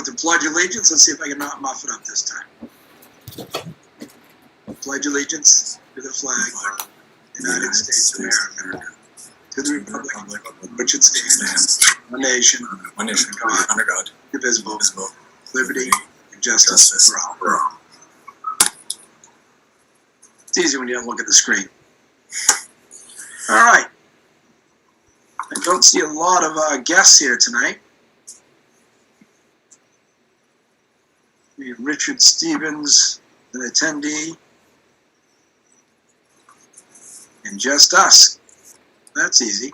to pledge allegiance. Let's see if I can not muff it up this time. Pledge allegiance to the flag of the United States of America, to the republic for which it stands, one nation, under God, indivisible, liberty and justice for all. It's easy when you don't look at the screen. All right. I don't see a lot of guests here tonight. We have Richard Stevens, an attendee, and just us. That's easy.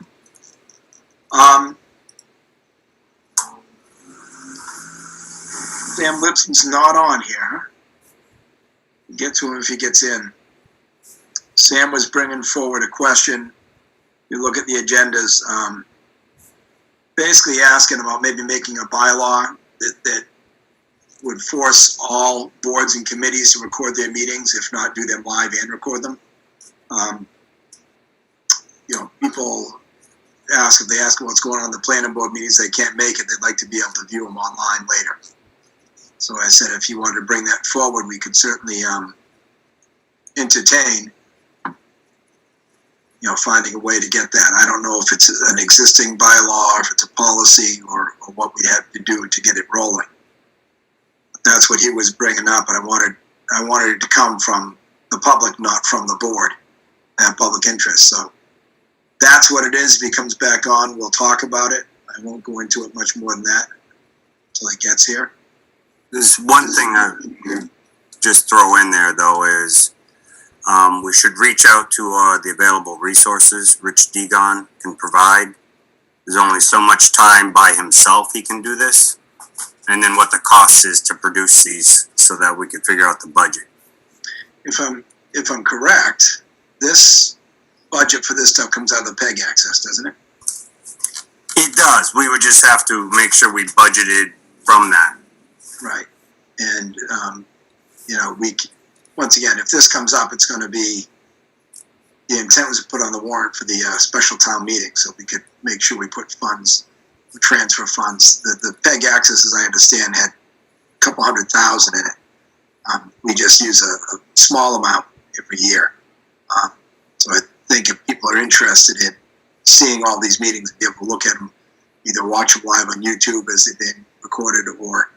Sam Lipson's not on here. We'll get to him if he gets in. Sam was bringing forward a question. You look at the agendas, basically asking about maybe making a bylaw that would force all boards and committees to record their meetings, if not do them live and record them. People ask, if they ask what's going on in the planning board meetings, they can't make it, they'd like to be able to view them online later. So I said if you wanted to bring that forward, we could certainly entertain finding a way to get that. I don't know if it's an existing bylaw, or if it's a policy, or what we have to do to get it rolling. But that's what he was bringing up, and I wanted it to come from the public, not from the board, and public interest. So that's what it is. If he comes back on, we'll talk about it. I won't go into it much more than that until he gets here. There's one thing I just throw in there, though, is we should reach out to the available resources Rich Degon can provide. There's only so much time by himself he can do this, and then what the cost is to produce these so that we can figure out the budget. If I'm correct, this budget for this stuff comes out of the PEG access, doesn't it? It does. We would just have to make sure we budgeted from that. Right. And, once again, if this comes up, it's going to be, the intent was to put on the warrant for the special town meeting, so we could make sure we put funds, transfer funds. The PEG access, as I understand, had a couple $100,000 in it. We just use a small amount every year. So I think if people are interested in seeing all these meetings and be able to look at them, either watch them live on YouTube as they've been recorded, or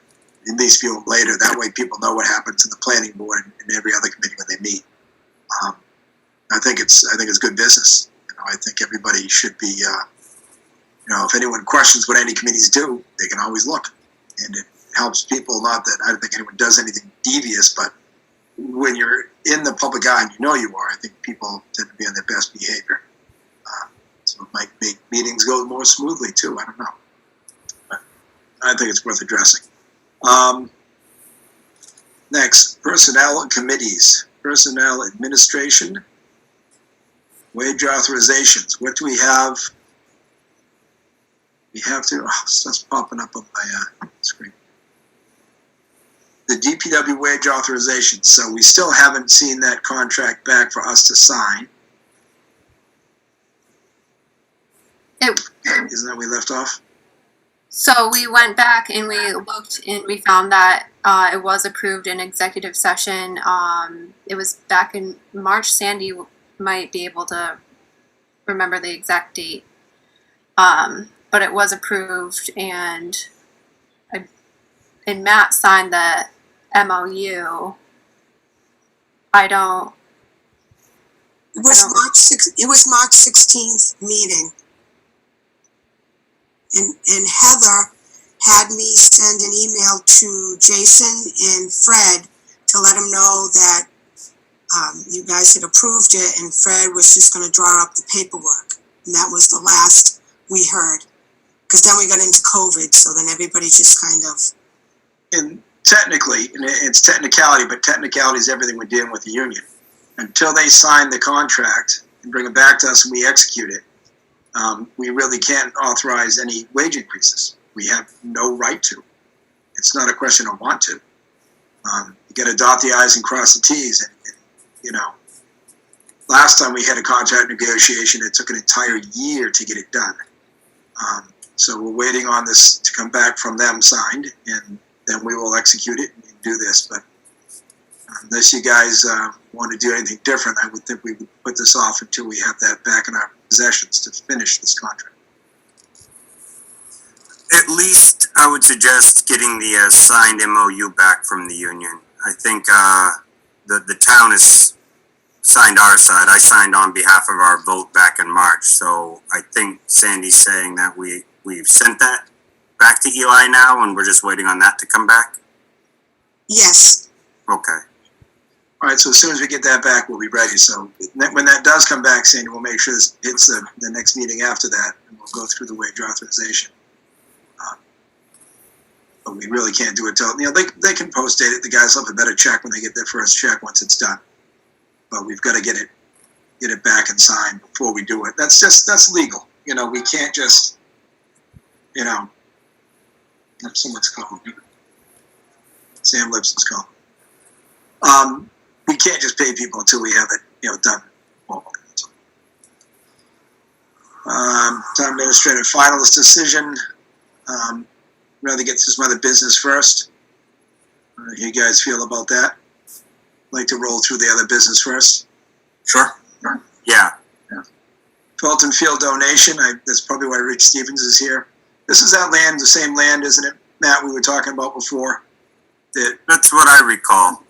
at least view them later. That way people know what happens in the planning board and every other committee when they meet. I think it's good business. I think everybody should be, if anyone questions what any committees do, they can always look. And it helps people, not that I don't think anyone does anything devious, but when you're in the public eye and you are, I think people tend to be on their best behavior. So it might make meetings go more smoothly too, I don't know. But I think it's worth addressing. Next, personnel and committees, personnel administration, wage authorizations. What do we have? We have to, stuff's popping up on my screen. The DPW wage authorization. So we still haven't seen that contract back for us to sign. Isn't that we left off? So we went back and we looked and we found that it was approved in executive session. It was back in March. Sandy might be able to remember the exact date. But it was approved, and Matt signed the MOU. It was March 16th meeting. And Heather had me send an email to Jason and Fred to let them know that you guys had approved it, and Fred was just going to draw up the paperwork. And that was the last we heard. Because then we got into COVID, so then everybody just kind of... And technically, and it's technicality, but technicality is everything we're dealing with the union. Until they sign the contract and bring it back to us and we execute it, we really can't authorize any wage increases. We have no right to. It's not a question of want to. You got to dot the I's and cross the T's. And last time we had a contract negotiation, it took an entire year to get it done. So we're waiting on this to come back from them signed, and then we will execute it and do this. But unless you guys want to do anything different, I would think we would put this off until we have that back in our possessions to finish this contract. At least I would suggest getting the signed MOU back from the union. I think the town has signed our side. I signed on behalf of our vote back in March. So I think Sandy's saying that we've sent that back to Eli now, and we're just waiting on that to come back. Yes. Okay. All right, so as soon as we get that back, we'll be ready. So when that does come back, Sandy, we'll make sure this hits the next meeting after that, and we'll go through the wage authorization. But we really can't do it till, they can post date it. The guys will have a better check when they get their first check once it's done. But we've got to get it back and signed before we do it. That's legal. We can't just, if someone's calling me. Sam Lipson's calling. We can't just pay people until we have it, done. Town administrator finalist decision. Rather get to some other business first. How you guys feel about that? Like to roll through the other business first? Sure. Yeah. Felton Field donation. That's probably why Rich Stevens is here. This is that land, the same land, isn't it, Matt? We were talking about before. That's what I recall.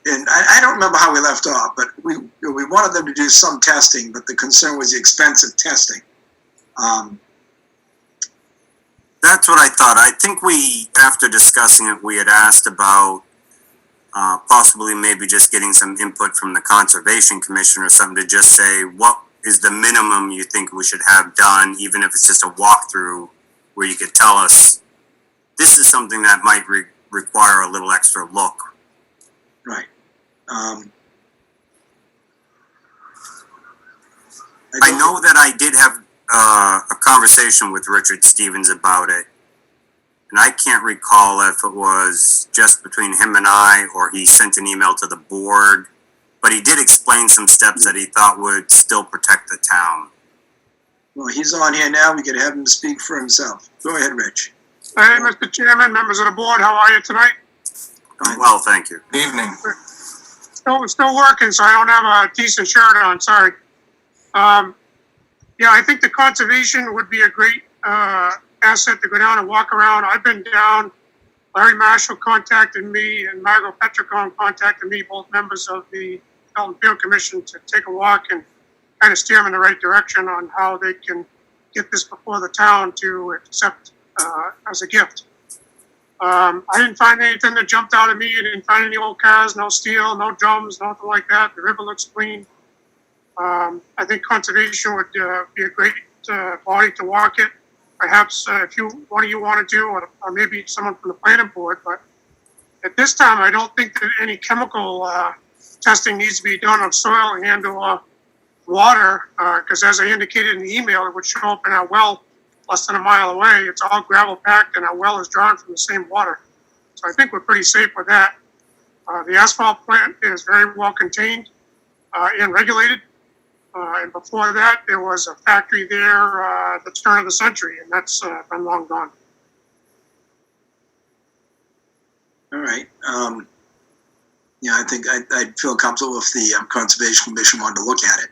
And I don't remember how we left off, but we wanted them to do some testing, but the concern was the expense of testing. That's what I thought. I think after discussing it, we had asked about possibly maybe just getting some input from the Conservation Commission or something to just say, what is the minimum you think we should have done, even if it's just a walkthrough where you could tell us this is something that might require a little extra look. Right. I know that I did have a conversation with Richard Stevens about it, and I can't recall if it was just between him and I or he sent an email to the board, but he did explain some steps that he thought would still protect the town. Well, he's on here now. We could have him speak for himself. Go ahead, Rich. Hey, Mr. Chairman, members of the board, how are you tonight? Well, thank you. Evening. Still working, so I don't have a decent shirt on, sorry. Yeah, I think the conservation would be a great asset to go down and walk around. I've been down. Larry Marshall contacted me and Margot Petricone contacted me, both members of the Felton Field Commission, to take a walk and kind of steer them in the right direction on how they can get this before the town to accept as a gift. I didn't find anything that jumped out at me. I didn't find any old cars, no steel, no drums, nothing like that. The river looks clean. I think conservation would be a great body to walk it. Perhaps if one of you want to do, or maybe someone from the planning board, but at this time, I don't think that any chemical testing needs to be done of soil and or water, because as I indicated in the email, it would show up in our well less than a mile away. It's all gravel packed and our well is drawn from the same water. So I think we're pretty safe with that. The asphalt plant is very well contained and regulated. And before that, there was a factory there at the turn of the century, and that's been long gone. All right. Yeah, I think I'd feel comfortable if the Conservation Commission wanted to look at it.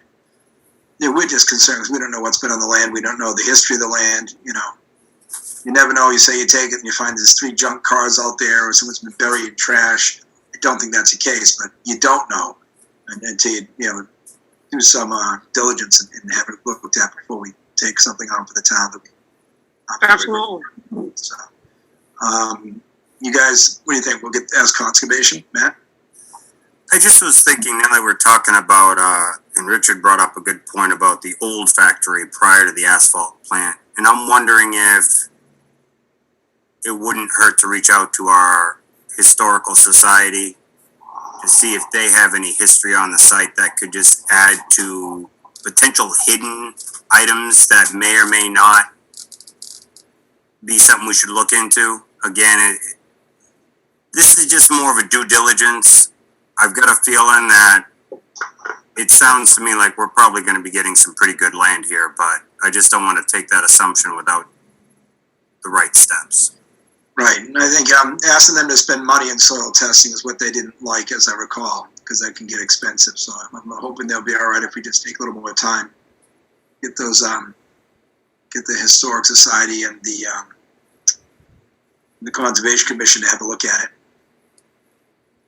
Yeah, we're just concerned because we don't know what's been on the land. We don't know the history of the land. You never know. You say you take it and you find there's 3 junk cars out there or someone's been buried in trash. I don't think that's the case, but you don't know until you do some diligence and have it looked at before we take something on for the town. Absolutely. So, you guys, what do you think? We'll ask Conservation, Matt? I just was thinking now that we're talking about, and Richard brought up a good point about the old factory prior to the asphalt plant. And I'm wondering if it wouldn't hurt to reach out to our historical society to see if they have any history on the site that could just add to potential hidden items that may or may not be something we should look into. Again, this is just more of a due diligence. I've got a feeling that it sounds to me like we're probably going to be getting some pretty good land here, but I just don't want to take that assumption without the right steps. Right, and I think asking them to spend money in soil testing is what they didn't like, as I recall, because that can get expensive. So I'm hoping they'll be all right if we just take a little more time. Get those, get the Historic Society and the Conservation Commission to have a look at it.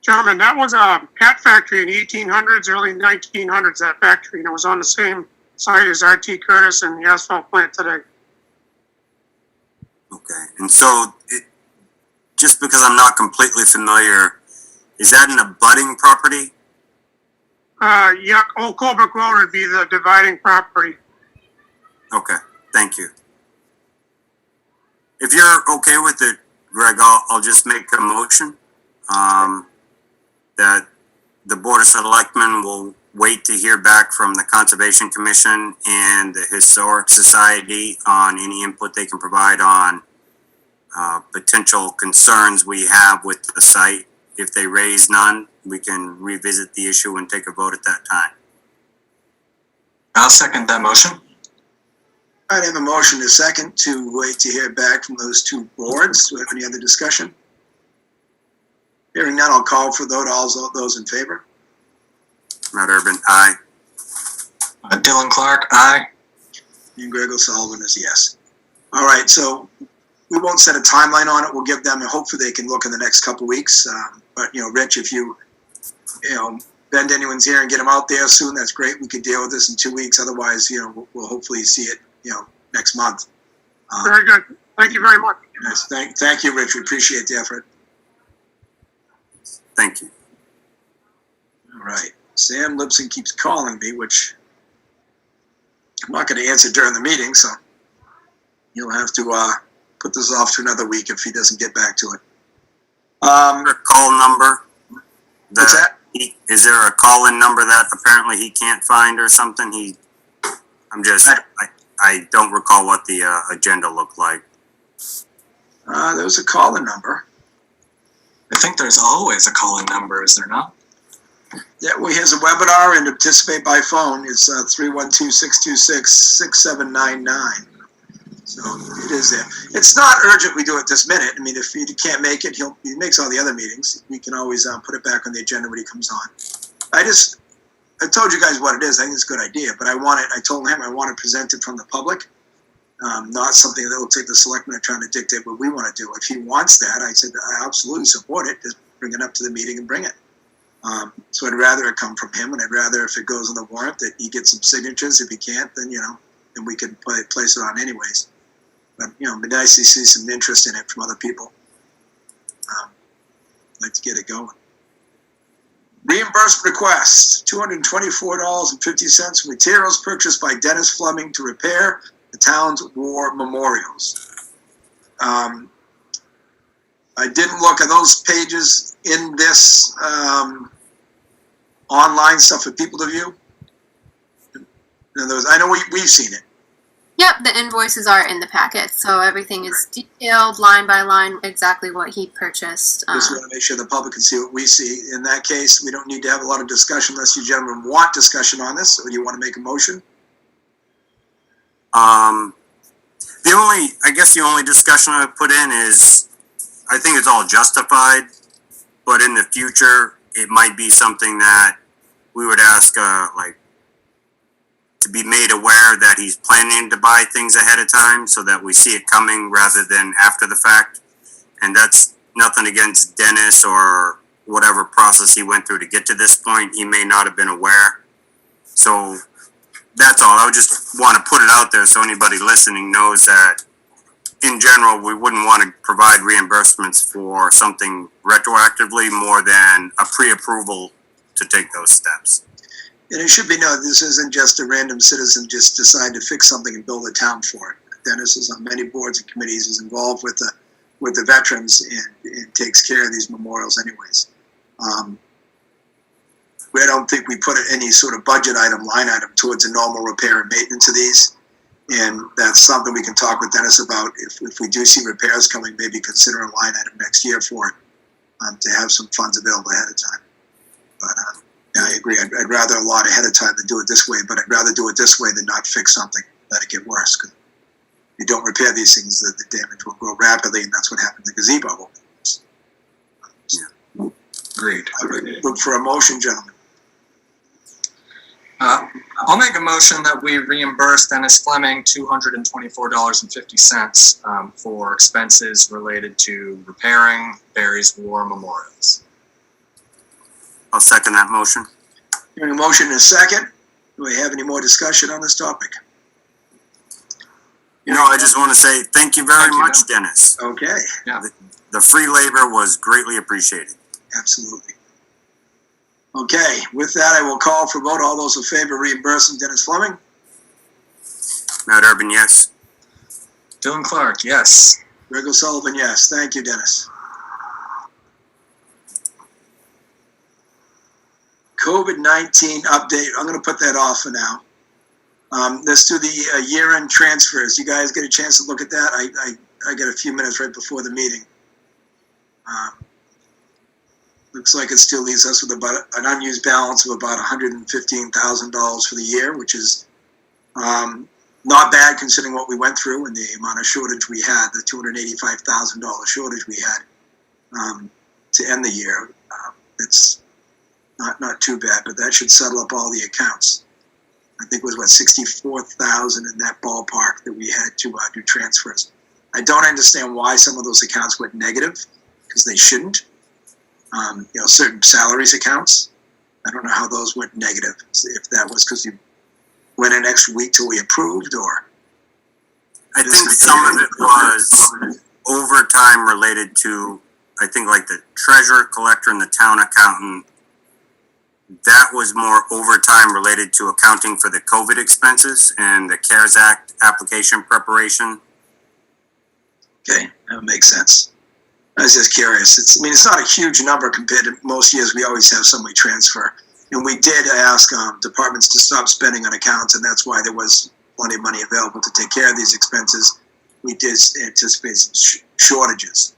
Gentlemen, that was a hat factory in the 1800s, early 1900s, that factory, and it was on the same site as R.T. Curtis and the asphalt plant today. Okay, and so just because I'm not completely familiar, is that an abutting property? Yeah, Old Colebrook Road would be the dividing property. Okay, thank you. If you're okay with it, Greg, I'll just make a motion that the Board of Selectmen will wait to hear back from the Conservation Commission and the Historic Society on any input they can provide on potential concerns we have with the site. If they raise none, we can revisit the issue and take a vote at that time. I'll second that motion. All right, I have a motion, a second, to wait to hear back from those two boards. Do we have any other discussion? Hearing none, I'll call for vote. All those in favor? Matt Urban, aye. Dylan Clark, aye. And Greg O'Sullivan is yes. All right, so we won't set a timeline on it. We'll give them, and hopefully they can look in the next couple of weeks. But, Rich, if you bend anyone's ear and get them out there soon, that's great. We could deal with this in 2 weeks. Otherwise, we'll hopefully see it, next month. Very good. Thank you very much. Yes, thank you, Rich. We appreciate the effort. Thank you. All right. Sam Lipson keeps calling me, which I'm not going to answer during the meeting, so you'll have to put this off to another week if he doesn't get back to it. A call number? What's that? Is there a call-in number that apparently he can't find or something? I don't recall what the agenda looked like. There was a call-in number. I think there's always a call-in number, is there not? Yeah, well, here's a webinar, and to participate by phone, it's 312-626-6799. So it is there. It's not urgent we do it this minute. I mean, if he can't make it, he makes all the other meetings. We can always put it back on the agenda when he comes on. I told you guys what it is. I think it's a good idea, but I told him I want to present it from the public, not something that looks like the selectmen are trying to dictate what we want to do. If he wants that, I said, I absolutely support it. Just bring it up to the meeting and bring it. So I'd rather it come from him, and I'd rather if it goes on the warrant that he gets some signatures. If he can't, then, then we can place it on anyways. But, it'd be nice to see some interest in it from other people. I'd like to get it going. Reimbursement request, $224.50 for materials purchased by Dennis Fleming to repair the town's war memorials. I didn't look at those pages in this online stuff for people to view. In other words, I know we've seen it. Yep, the invoices are in the packet, so everything is detailed line by line, exactly what he purchased. Just want to make sure the public can see what we see. In that case, we don't need to have a lot of discussion unless you gentlemen want discussion on this, or do you want to make a motion? I guess the only discussion I would put in is, I think it's all justified, but in the future, it might be something that we would ask, to be made aware that he's planning to buy things ahead of time so that we see it coming rather than after the fact. And that's nothing against Dennis or whatever process he went through to get to this point. He may not have been aware. So that's all. I would just want to put it out there so anybody listening knows that in general, we wouldn't want to provide reimbursements for something retroactively more than a pre-approval to take those steps. And it should be noted, this isn't just a random citizen just decide to fix something and build a town for it. Dennis is on many boards and committees, is involved with the veterans and takes care of these memorials anyways. I don't think we put any sort of line item towards a normal repair and maintenance of these. And that's something we can talk with Dennis about. If we do see repairs coming, maybe consider a line item next year for it, to have some funds available ahead of time. But yeah, I agree. I'd rather a lot ahead of time than do it this way, but I'd rather do it this way than not fix something, let it get worse. 'Cause, you don't repair these things, the damage will grow rapidly, and that's what happened to the gazebo. Agreed. I would look for a motion, gentlemen. I'll make a motion that we reimburse Dennis Fleming $224.50 for expenses related to repairing Barry's war memorials. I'll second that motion. Hearing a motion in a second, do we have any more discussion on this topic? I just want to say thank you very Thank you, much, Dennis. Okay, The free labor was greatly appreciated. absolutely. Okay, with that, I will call for vote. All those in favor of reimbursing Dennis Fleming? Matt Urban, yes. Dylan Clark, yes. Greg O'Sullivan, yes. Thank you, Dennis. COVID-19 update. I'm going to put that off for now. Let's do the year-end transfers. You guys get a chance to look at that? I got a few minutes right before the meeting. Looks like it still leaves us with about an unused balance of about $115,000 for the year, which is not bad considering what we went through and the amount of shortage we had, the $285,000 shortage we had to end the year. It's not too bad, but that should settle up all the accounts. I think it was, 64,000 in that ballpark that we had to do transfers. I don't understand why some of those accounts went negative, because they shouldn't. Certain salaries accounts, I don't know how those went negative. If that was because you went an extra week till we approved, or I think some of it was overtime related to, I think, like the treasurer, collector, and the town accountant. That was more overtime related to accounting for the COVID expenses and the CARES Act application preparation. okay, that makes sense. I was just curious. It's not a huge number compared to most years. We always have somebody transfer. And we did ask departments to stop spending on accounts, and that's why there was plenty of money available to take care of these expenses. We did anticipate some shortages.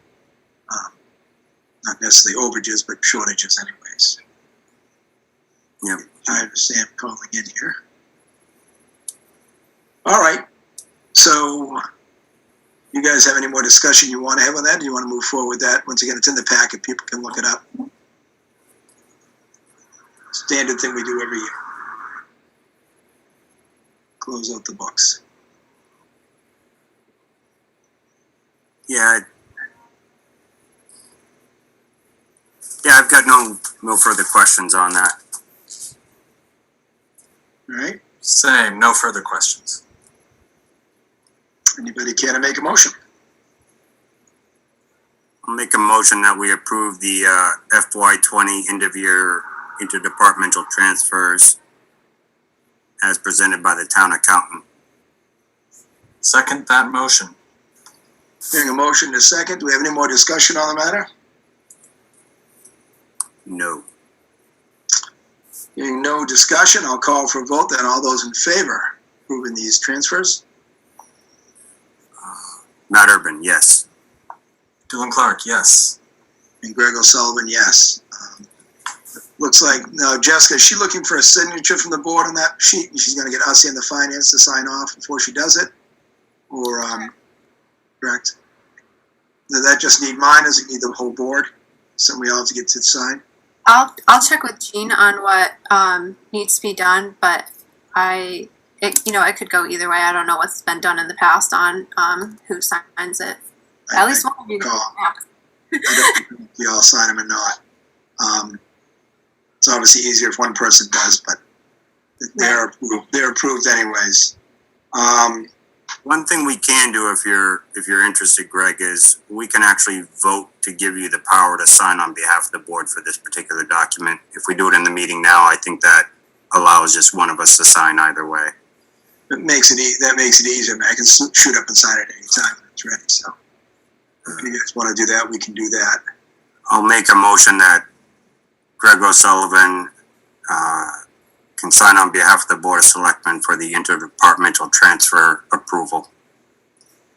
Not necessarily overages, but shortages anyways. Yep. I understand calling in here. All right. So, you guys have any more discussion you want to have on that? Do you want to move forward with that? Once again, it's in the packet. People can look it up. Standard thing we do every year. Close out the books. Yeah. I've got no further questions on that. All right. Same, no further questions. Anybody care to make a motion? I'll make a motion that we approve the FY20 end-of-year interdepartmental transfers as presented by the town accountant. Second that motion. Hearing a motion in a second. Do we have any more discussion on the matter? No. Hearing no discussion, I'll call for a vote. Then all those in favor of approving these transfers? Matt Urban, yes. Dylan Clark, yes. And Greg O'Sullivan, yes. Looks like, now Jessica, is she looking for a signature from the board on that sheet? And she's going to get us in the finance to sign off before she does it? Or, correct? Does that just need mine? Does it need the whole board? So we all have to get to sign? I'll check with Jean on what needs to be done, but it could go either way. I don't know what's been done in the past on who signs it. At least one of you. I don't know if we all sign them or not. It's obviously easier if one person does, but they're approved anyways. One thing we can do if you're interested, Greg, is we can actually vote to give you the power to sign on behalf of the board for this particular document. If we do it in the meeting now, I think that allows just one of us to sign either way. That makes it easier. I can shoot up and sign it any time when it's ready. So if you guys want to do that, we can do that. I'll make a motion that Greg O'Sullivan can sign on behalf of the Board of Selectmen for the interdepartmental transfer approval.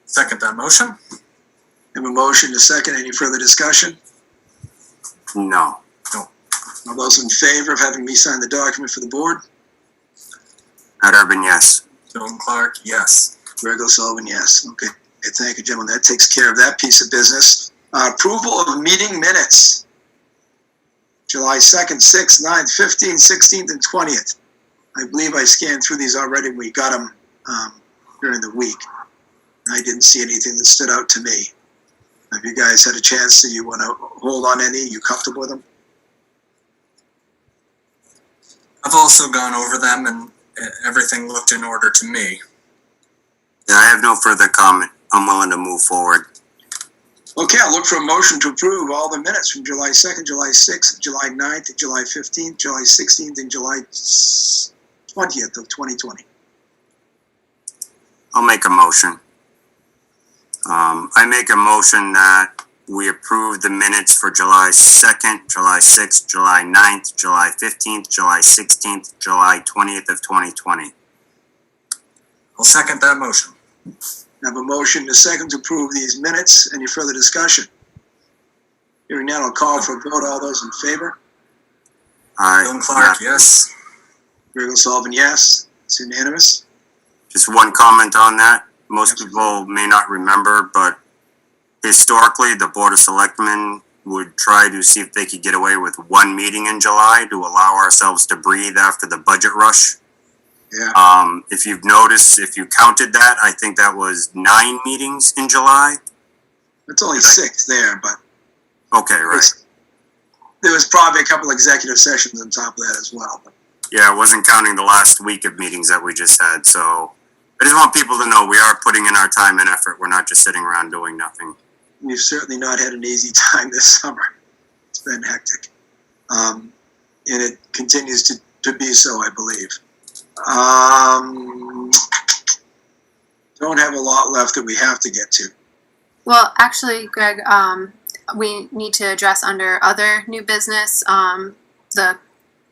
Second that motion. Have a motion to second. Any further discussion? No. All those in favor of having me sign the document for the board? Matt Urban, yes. Dylan Clark, yes. Greg O'Sullivan, yes. Okay. Thank you, gentlemen. That takes care of that piece of business. Approval of meeting minutes. July 2nd, 6th, 9th, 15th, 16th, and 20th. I believe I scanned through these already. We got them during the week. I didn't see anything that stood out to me. Have you guys had a chance? Do you want to hold on any? You comfortable with them? I've also gone over them and everything looked in order to me. Yeah, I have no further comment. I'm willing to move forward. Okay, I'll look for a motion to approve all the minutes from July 2nd, July 6th, July 9th, July 15th, July 16th, and July 20th of 2020. I'll make a motion. I make a motion that we approve the minutes for July 2nd, July 6th, July 9th, July 15th, July 16th, July 20th of 2020. I'll second that motion. I have a motion and a second to approve these minutes. Any further discussion? Hearing none, I'll call for a vote. All those in favor? Bill Clark, yes. Greg O'Sullivan, yes. It's unanimous. Just one comment on that. Most people may not remember, but historically, the Board of Selectmen would try to see if they could get away with one meeting in July to allow ourselves to breathe after the budget rush. Yeah. If you've noticed, if you counted that, I think that was 9 meetings in July. It's only 6 there, but Okay, right. there was probably a couple executive sessions on top of that as well. But Yeah, I wasn't counting the last week of meetings that we just had, so I just want people to know we are putting in our time and effort. We're not just sitting around doing nothing. we've certainly not had an easy time this summer. It's been hectic. And it continues to be so, I believe. Don't have a lot left that we have to get to. Well, actually, Greg, we need to address under other new business.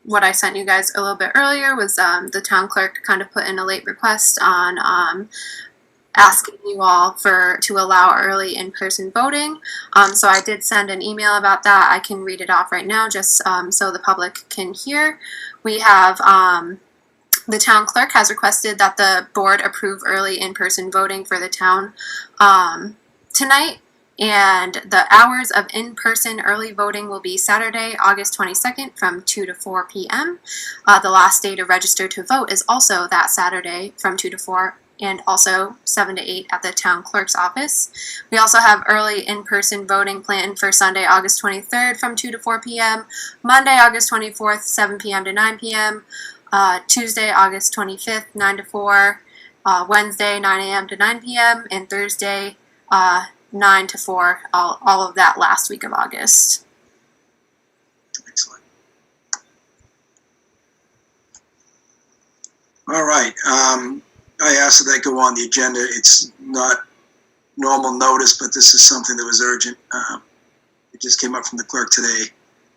What I sent you guys a little bit earlier was the town clerk kind of put in a late request on asking you all to allow early in-person voting. So I did send an email about that. I can read it off right now just so the public can hear. We have the town clerk has requested that the board approve early in-person voting for the town tonight. And the hours of in-person early voting will be Saturday, August 22nd from 2 to 4 p.m. The last day to register to vote is also that Saturday from 2 to 4 and also 7 to 8 at the town clerk's office. We also have early in-person voting planned for Sunday, August 23rd from 2 to 4 p.m., Monday, August 24th, 7 p.m. to 9 p.m., Tuesday, August 25th, 9 to 4, Wednesday, 9 a.m. to 9 p.m., and Thursday, 9 to 4, all of that last week of August. Excellent. All right. I asked that that go on the agenda. It's not normal notice, but this is something that was urgent. It just came up from the clerk today.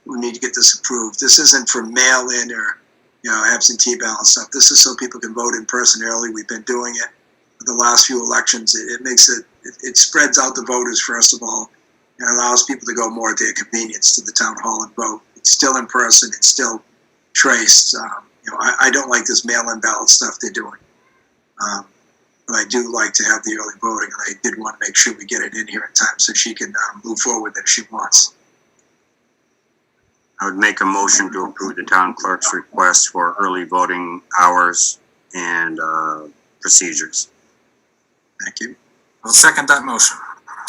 We need to get this approved. This isn't for mail-in or absentee ballot stuff. This is so people can vote in person early. We've been doing it for the last few elections. It makes it spreads out the voters, first of all, and allows people to go more at their convenience to the town hall and vote. It's still in person. It's still traced. I don't like this mail-in ballot stuff they're doing. But I do like to have the early voting, and I did want to make sure we get it in here in time so she can move forward if she wants. I would make a motion to approve the town clerk's request for early voting hours and procedures. Thank you. I'll second that motion.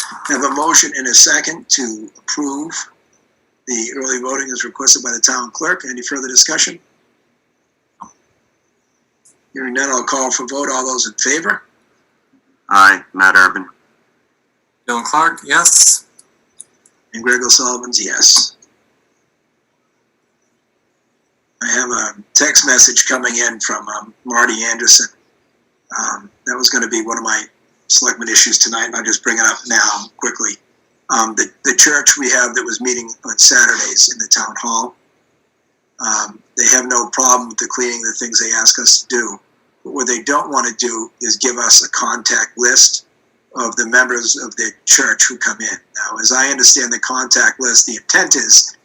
I have a motion and a second to approve the early voting as requested by the town clerk. Any further discussion? Hearing none, I'll call for vote. All those in favor? Aye, Matt Urban. Bill Clark, yes. And Greg O'Sullivan's yes. I have a text message coming in from Marty Anderson. That was going to be one of my selectmen issues tonight, and I'll just bring it up now quickly. The church we have that was meeting on Saturdays in the town hall, they have no problem with the cleaning, the things they ask us to do. But what they don't want to do is give us a contact list of the members of the church who come in. Now, as I understand the contact list, the intent is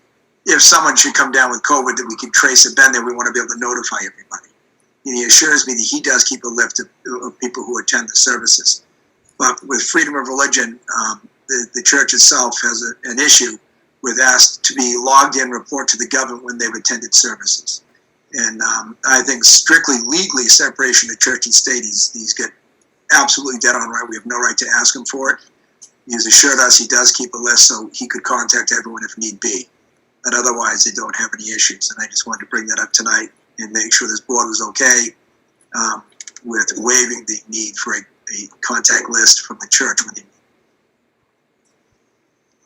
if someone should come down with COVID that we can trace it, been there, we want to be able to notify everybody. he assures me that he does keep a list of people who attend the services. But with freedom of religion, the church itself has an issue with asked to be logged in, report to the government when they've attended services. And I think strictly legally, separation of church and state, he's got absolutely dead on right. We have no right to ask him for it. He's assured us he does keep a list so he could contact everyone if need be. But otherwise, they don't have any issues. And I just wanted to bring that up tonight and make sure this board was okay with waiving the need for a contact list from the church.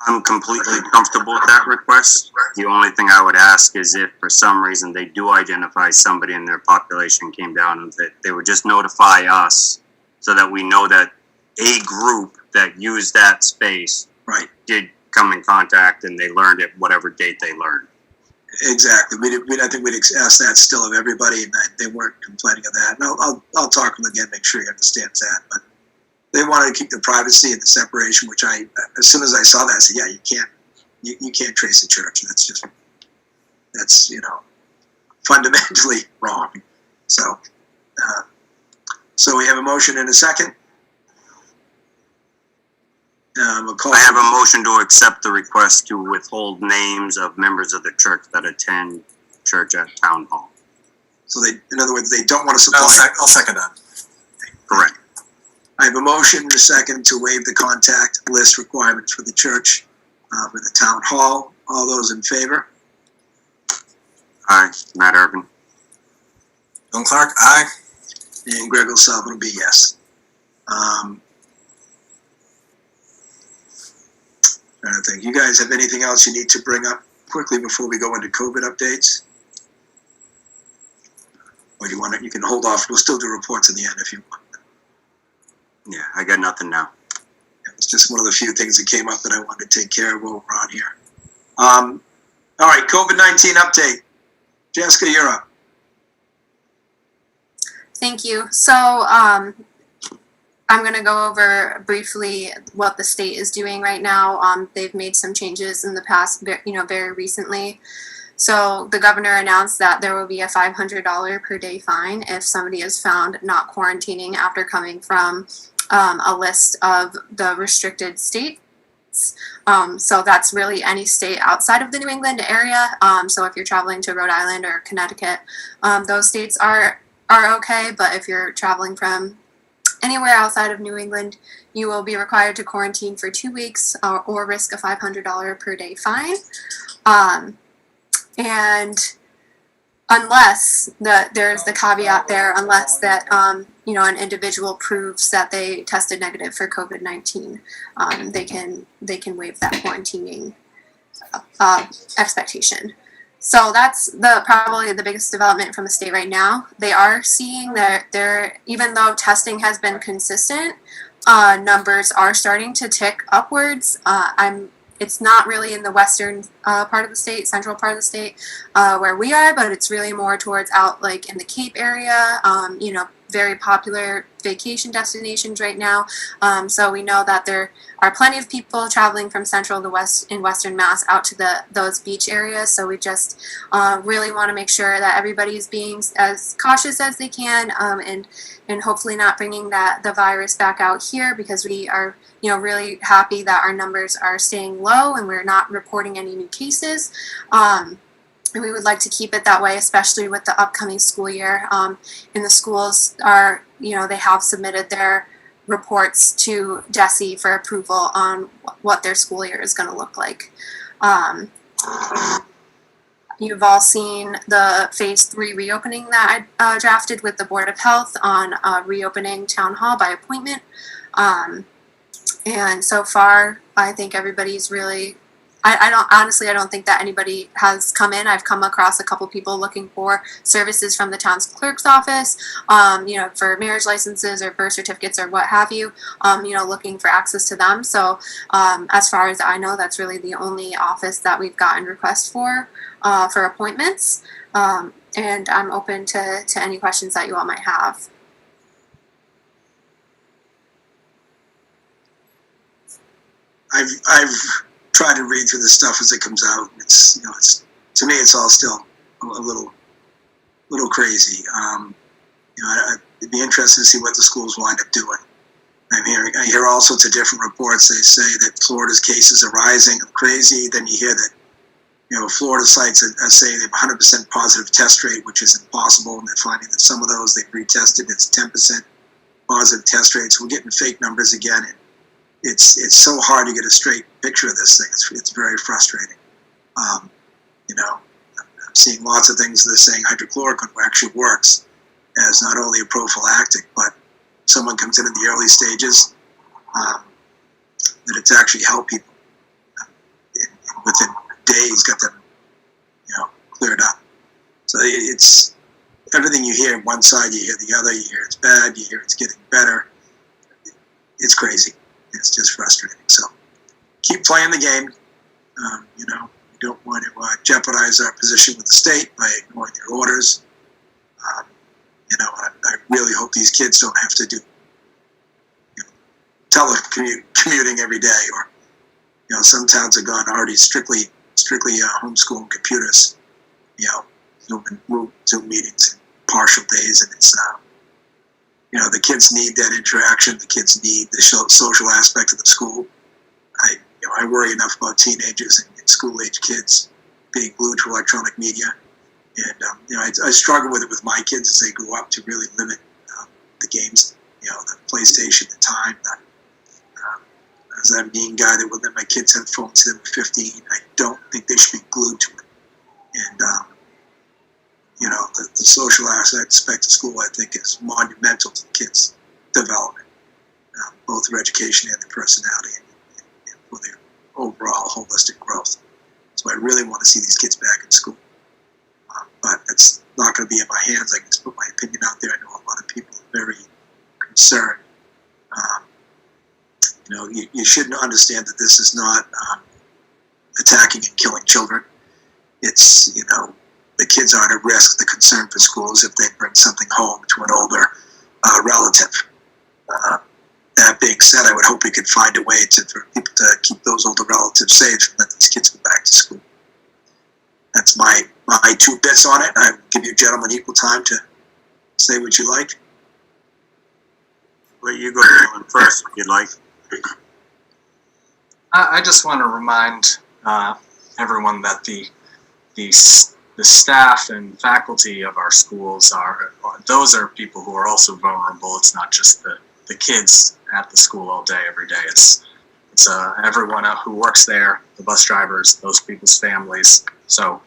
I'm completely comfortable with that request. The only thing I would ask is if for some reason they do identify somebody in their population came down and that they would just notify us so that we know that a group that used that space Right. did come in contact and they learned it whatever date they learned. Exactly. I think we'd ask that still of everybody, and they weren't complaining of that. And I'll talk to them again, make sure he understands that. But they wanted to keep the privacy and the separation, which as soon as I saw that, I said, yeah, you can't trace the church. That's fundamentally wrong. So we have a motion and a second. I have a motion to accept the request to withhold names of members of the church that attend church at town hall. So in other words, they don't want to supply. I'll second that. Correct. I have a motion and a second to waive the contact list requirements for the church, for the town hall. All those in favor? Aye. Matt Irvin. John Clark, aye. And Greg O'Sullivan will be yes. Trying to think. You guys have anything else you need to bring up quickly before we go into COVID updates? Or you want it? You can hold off. We'll still do reports in the end if you want. Yeah, I got nothing now. It's just one of the few things that came up that I wanted to take care of while we're on here. All right, COVID-19 update. Jessica, you're up. Thank you. So I'm going to go over briefly what the state is doing right now. They've made some changes in the past, very recently. So the governor announced that there will be a $500 per day fine if somebody is found not quarantining after coming from a list of the restricted states. So that's really any state outside of the New England area. So if you're traveling to Rhode Island or Connecticut, those states are okay. But if you're traveling from anywhere outside of New England, you will be required to quarantine for 2 weeks or risk a $500 per day fine. And unless there's the caveat there, unless that an individual proves that they tested negative for COVID-19, they can waive that quarantining expectation. So that's probably the biggest development from the state right now. They are seeing that even though testing has been consistent, numbers are starting to tick upwards. It's not really in the western part of the state, central part of the state, where we are, but it's really more towards out like in the Cape area, very popular vacation destinations right now. So we know that there are plenty of people traveling from central to west in Western Mass out to those beach areas. So we just really want to make sure that everybody's being as cautious as they can, and hopefully not bringing the virus back out here, because we are really happy that our numbers are staying low and we're not reporting any new cases. And we would like to keep it that way, especially with the upcoming school year. And the schools are, they have submitted their reports to DESE for approval on what their school year is going to look like. You've all seen the phase 3 reopening that I drafted with the Board of Health on reopening town hall by appointment. And so far, I think everybody's really, I don't think that anybody has come in. I've come across a couple people looking for services from the town's clerk's office, for marriage licenses or birth certificates or what have you, looking for access to them. So as far as I know, that's really the only office that we've gotten requests for appointments. And I'm open to any questions that you all might have. I've tried to read through the stuff as it comes out. It's to me, it's all still a little crazy. It'd be interesting to see what the schools wind up doing. I hear all sorts of different reports. They say that Florida's cases are rising crazy. Then you hear that, Florida sites are saying they have 100% positive test rate, which is impossible. And they're finding that some of those they've retested, it's 10% positive test rates. We're getting fake numbers again. And it's so hard to get a straight picture of this thing. It's very frustrating. I'm seeing lots of things that are saying hydrochloroquine actually works as not only a prophylactic, but someone comes in the early stages, that it's actually helped people. And within days, got them, cleared up. So it's everything you hear. One side, you hear the other. You hear it's bad. You hear it's getting better. It's crazy. It's just frustrating. So keep playing the game. We don't want to jeopardize our position with the state by ignoring their orders. I really hope these kids don't have to do telecommuting every day, or some towns have gone already strictly homeschooling computers. Zoom meetings and partial days, and it's the kids need that interaction. The kids need the social aspect of the school. I worry enough about teenagers and school-age kids being glued to electronic media. And, I struggle with it with my kids as they grow up to really limit the games, the PlayStation, the time. I was that mean guy that would let my kids have phones till they were 15. I don't think they should be glued to it. And, the social aspect of school, I think, is monumental to the kids' development, both their education and their personality, and for their overall holistic growth. So I really want to see these kids back in school. But it's not going to be in my hands. I can just put my opinion out there. I know a lot of people are very concerned. You should understand that this is not attacking and killing children. It's, the kids aren't at risk. The concern for schools if they bring something home to an older relative. That being said, I would hope we could find a way for people to keep those older relatives safe and let these kids go back to school. That's my 2 bits on it. I give you gentlemen equal time to say what you like. Well, you go Dylan, first if you'd like. I just want to remind everyone that the staff and faculty of our schools are people who are also vulnerable. It's not just the kids at the school all day, every day. It's everyone who works there, the bus drivers, those people's families. So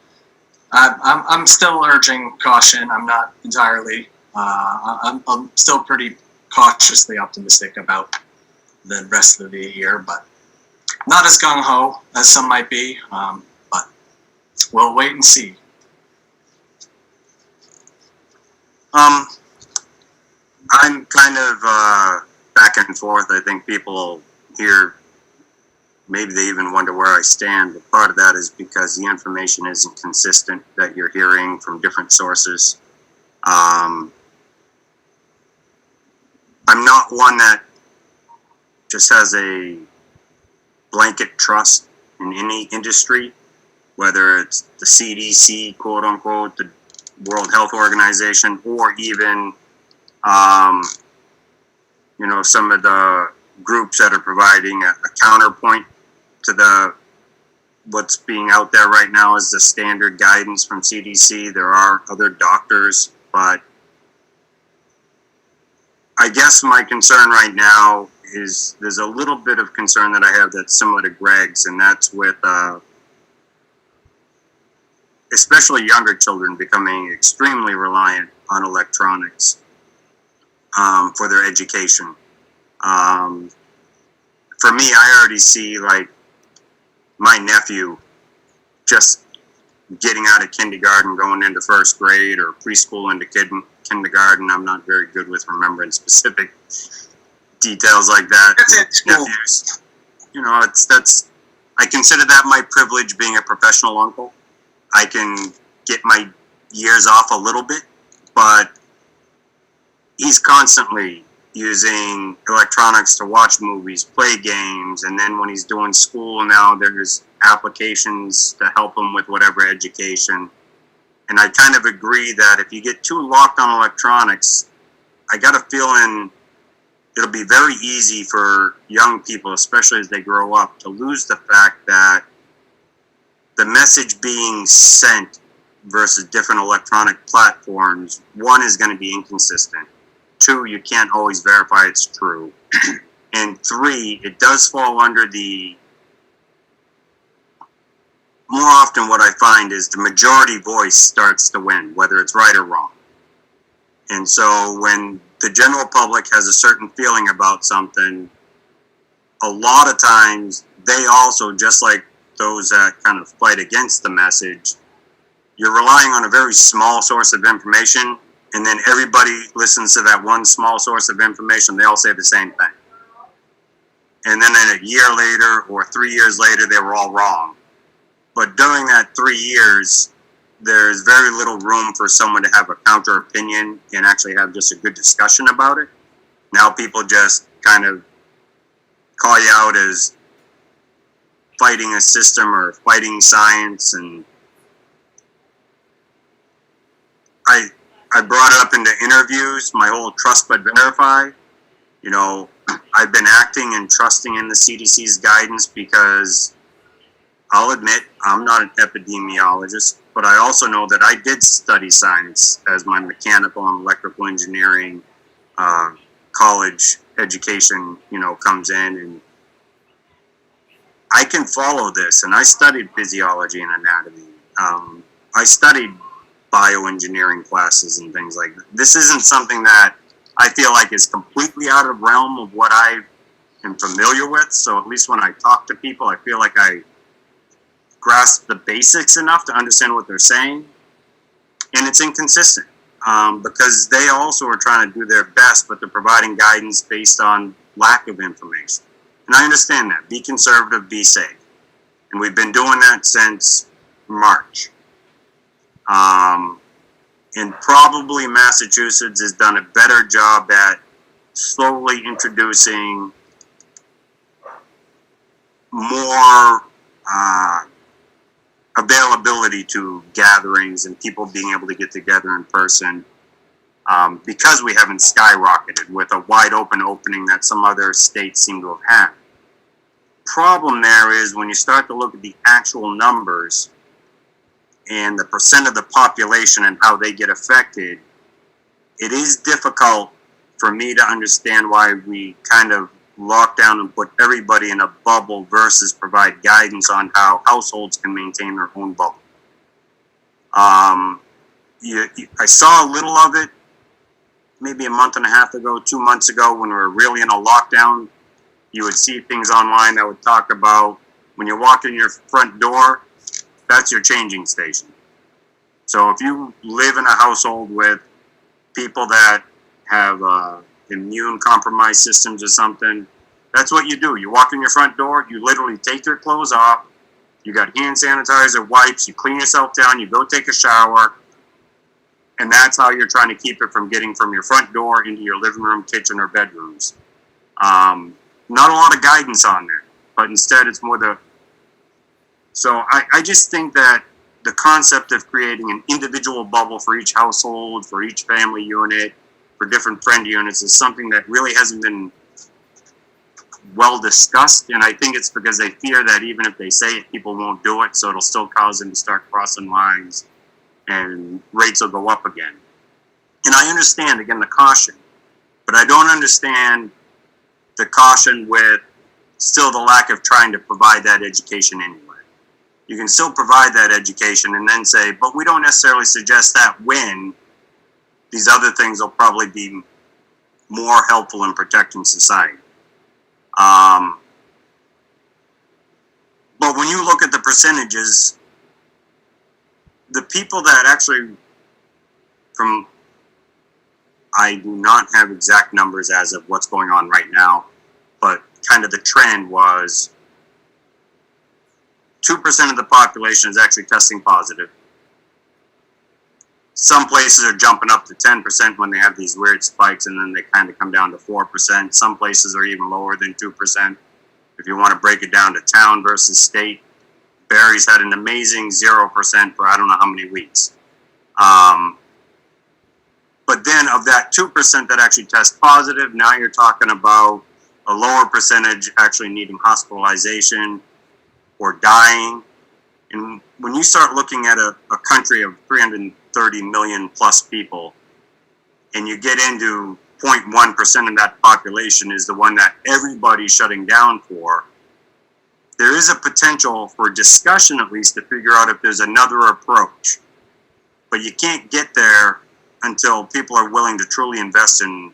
I'm still urging caution. I'm not entirely. I'm still pretty cautiously optimistic about the rest of the year, but not as gung-ho as some might be. But we'll wait and see. I'm kind of back and forth. I think people here, maybe they even wonder where I stand, but part of that is because the information isn't consistent that you're hearing from different sources. I'm not one that just has a blanket trust in any industry, whether it's the CDC, quote unquote, the World Health Organization, or even, some of the groups that are providing a counterpoint to what's being out there right now as the standard guidance from CDC. There are other doctors, but I guess my concern right now is there's a little bit of concern that I have that's similar to Greg's, and that's with especially younger children becoming extremely reliant on electronics for their education. For me, I already see my nephew just getting out of kindergarten, going into first grade, or preschool into kindergarten. I'm not very good with remembering specific details like that. Nephews, I consider that my privilege being a professional uncle. I can get my years off a little bit, but he's constantly using electronics to watch movies, play games, and then when he's doing school now, there's applications to help him with whatever education. And I kind of agree that if you get too locked on electronics, I got a feeling it'll be very easy for young people, especially as they grow up, to lose the fact that the message being sent versus different electronic platforms, one, is going to be inconsistent. Two, you can't always verify it's true. And three, it does fall under the, more often what I find is the majority voice starts to win, whether it's right or wrong. And so when the general public has a certain feeling about something, a lot of times they also, just like those that kind of fight against the message, you're relying on a very small source of information, and then everybody listens to that one small source of information. They all say the same thing. And then a year later or 3 years later, they were all wrong. But during that 3 years, there's very little room for someone to have a counter opinion and actually have just a good discussion about it. Now people just kind of call you out as fighting a system or fighting science. And I brought it up into interviews, my whole trust but verify. You know, I've been acting and trusting in the CDC's guidance because I'll admit I'm not an epidemiologist, but I also know that I did study science as my mechanical and electrical engineering college education, comes in, and I can follow this. And I studied physiology and anatomy. I studied bioengineering classes and things like that. This isn't something that I feel like is completely out of realm of what I am familiar with. So at least when I talk to people, I feel like I grasp the basics enough to understand what they're saying. And it's inconsistent because they also are trying to do their best, but they're providing guidance based on lack of information. And I understand that. Be conservative, be safe. And we've been doing that since March. And probably Massachusetts has done a better job at slowly introducing more availability to gatherings and people being able to get together in person, because we haven't skyrocketed with a wide opening that some other states seem to have had. Problem there is when you start to look at the actual numbers and the percent of the population and how they get affected, it is difficult for me to understand why we kind of lock down and put everybody in a bubble versus provide guidance on how households can maintain their own bubble. I saw a little of it maybe a month and a half ago, 2 months ago, when we were really in a lockdown. You would see things online that would talk about when you walk in your front door, that's your changing station. So if you live in a household with people that have immune compromised systems or something, that's what you do. You walk in your front door, you literally take your clothes off, you got hand sanitizer, wipes, you clean yourself down, you go take a shower, and that's how you're trying to keep it from getting from your front door into your living room, kitchen, or bedrooms. Not a lot of guidance on there, but instead it's more the... So I just think that the concept of creating an individual bubble for each household, for each family unit, for different friend units is something that really hasn't been well discussed. And I think it's because they fear that even if they say it, people won't do it. So it'll still cause them to start crossing lines and rates will go up again. And I understand, again, the caution, but I don't understand the caution with still the lack of trying to provide that education anyway. You can still provide that education and then say, but we don't necessarily suggest that when these other things will probably be more helpful in protecting society. But when you look at the percentages, the people that actually, I do not have exact numbers as of what's going on right now, but kind of the trend was 2% of the population is actually testing positive. Some places are jumping up to 10% when they have these weird spikes, and then they kind of come down to 4%. Some places are even lower than 2%. If you want to break it down to town versus state, Barre's had an amazing 0% for I don't know how many weeks. But But then of that 2% that actually test positive, now you're talking about a lower percentage actually needing hospitalization or dying. And when you start looking at a country of 330 million plus people, and you get into 0.1% of that population is the one that everybody's shutting down for, there is a potential for discussion at least to figure out if there's another approach. But you can't get there until people are willing to truly invest in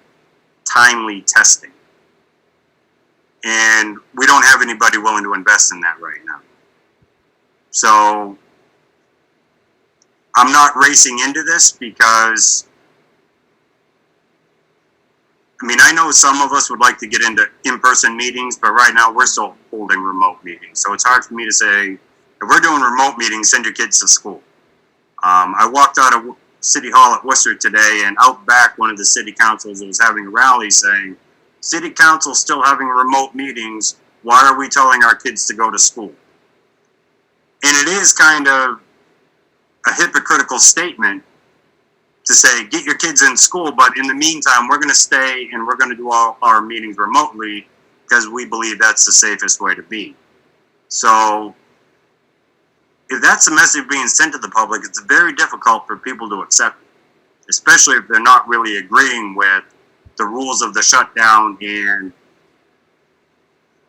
timely testing. And we don't have anybody willing to invest in that right now. So I'm not racing into this because, I mean, I know some of us would like to get into in-person meetings, but right now we're still holding remote meetings. So it's hard for me to say, if we're doing remote meetings, send your kids to school. I walked out of City Hall at Worcester today, and out back, one of the city councils was having a rally saying, City Council's still having remote meetings. Why are we telling our kids to go to school? And it is kind of a hypocritical statement to say, get your kids in school, but in the meantime, we're going to stay and we're going to do all our meetings remotely because we believe that's the safest way to be. So if that's the message being sent to the public, it's very difficult for people to accept it, especially if they're not really agreeing with the rules of the shutdown. And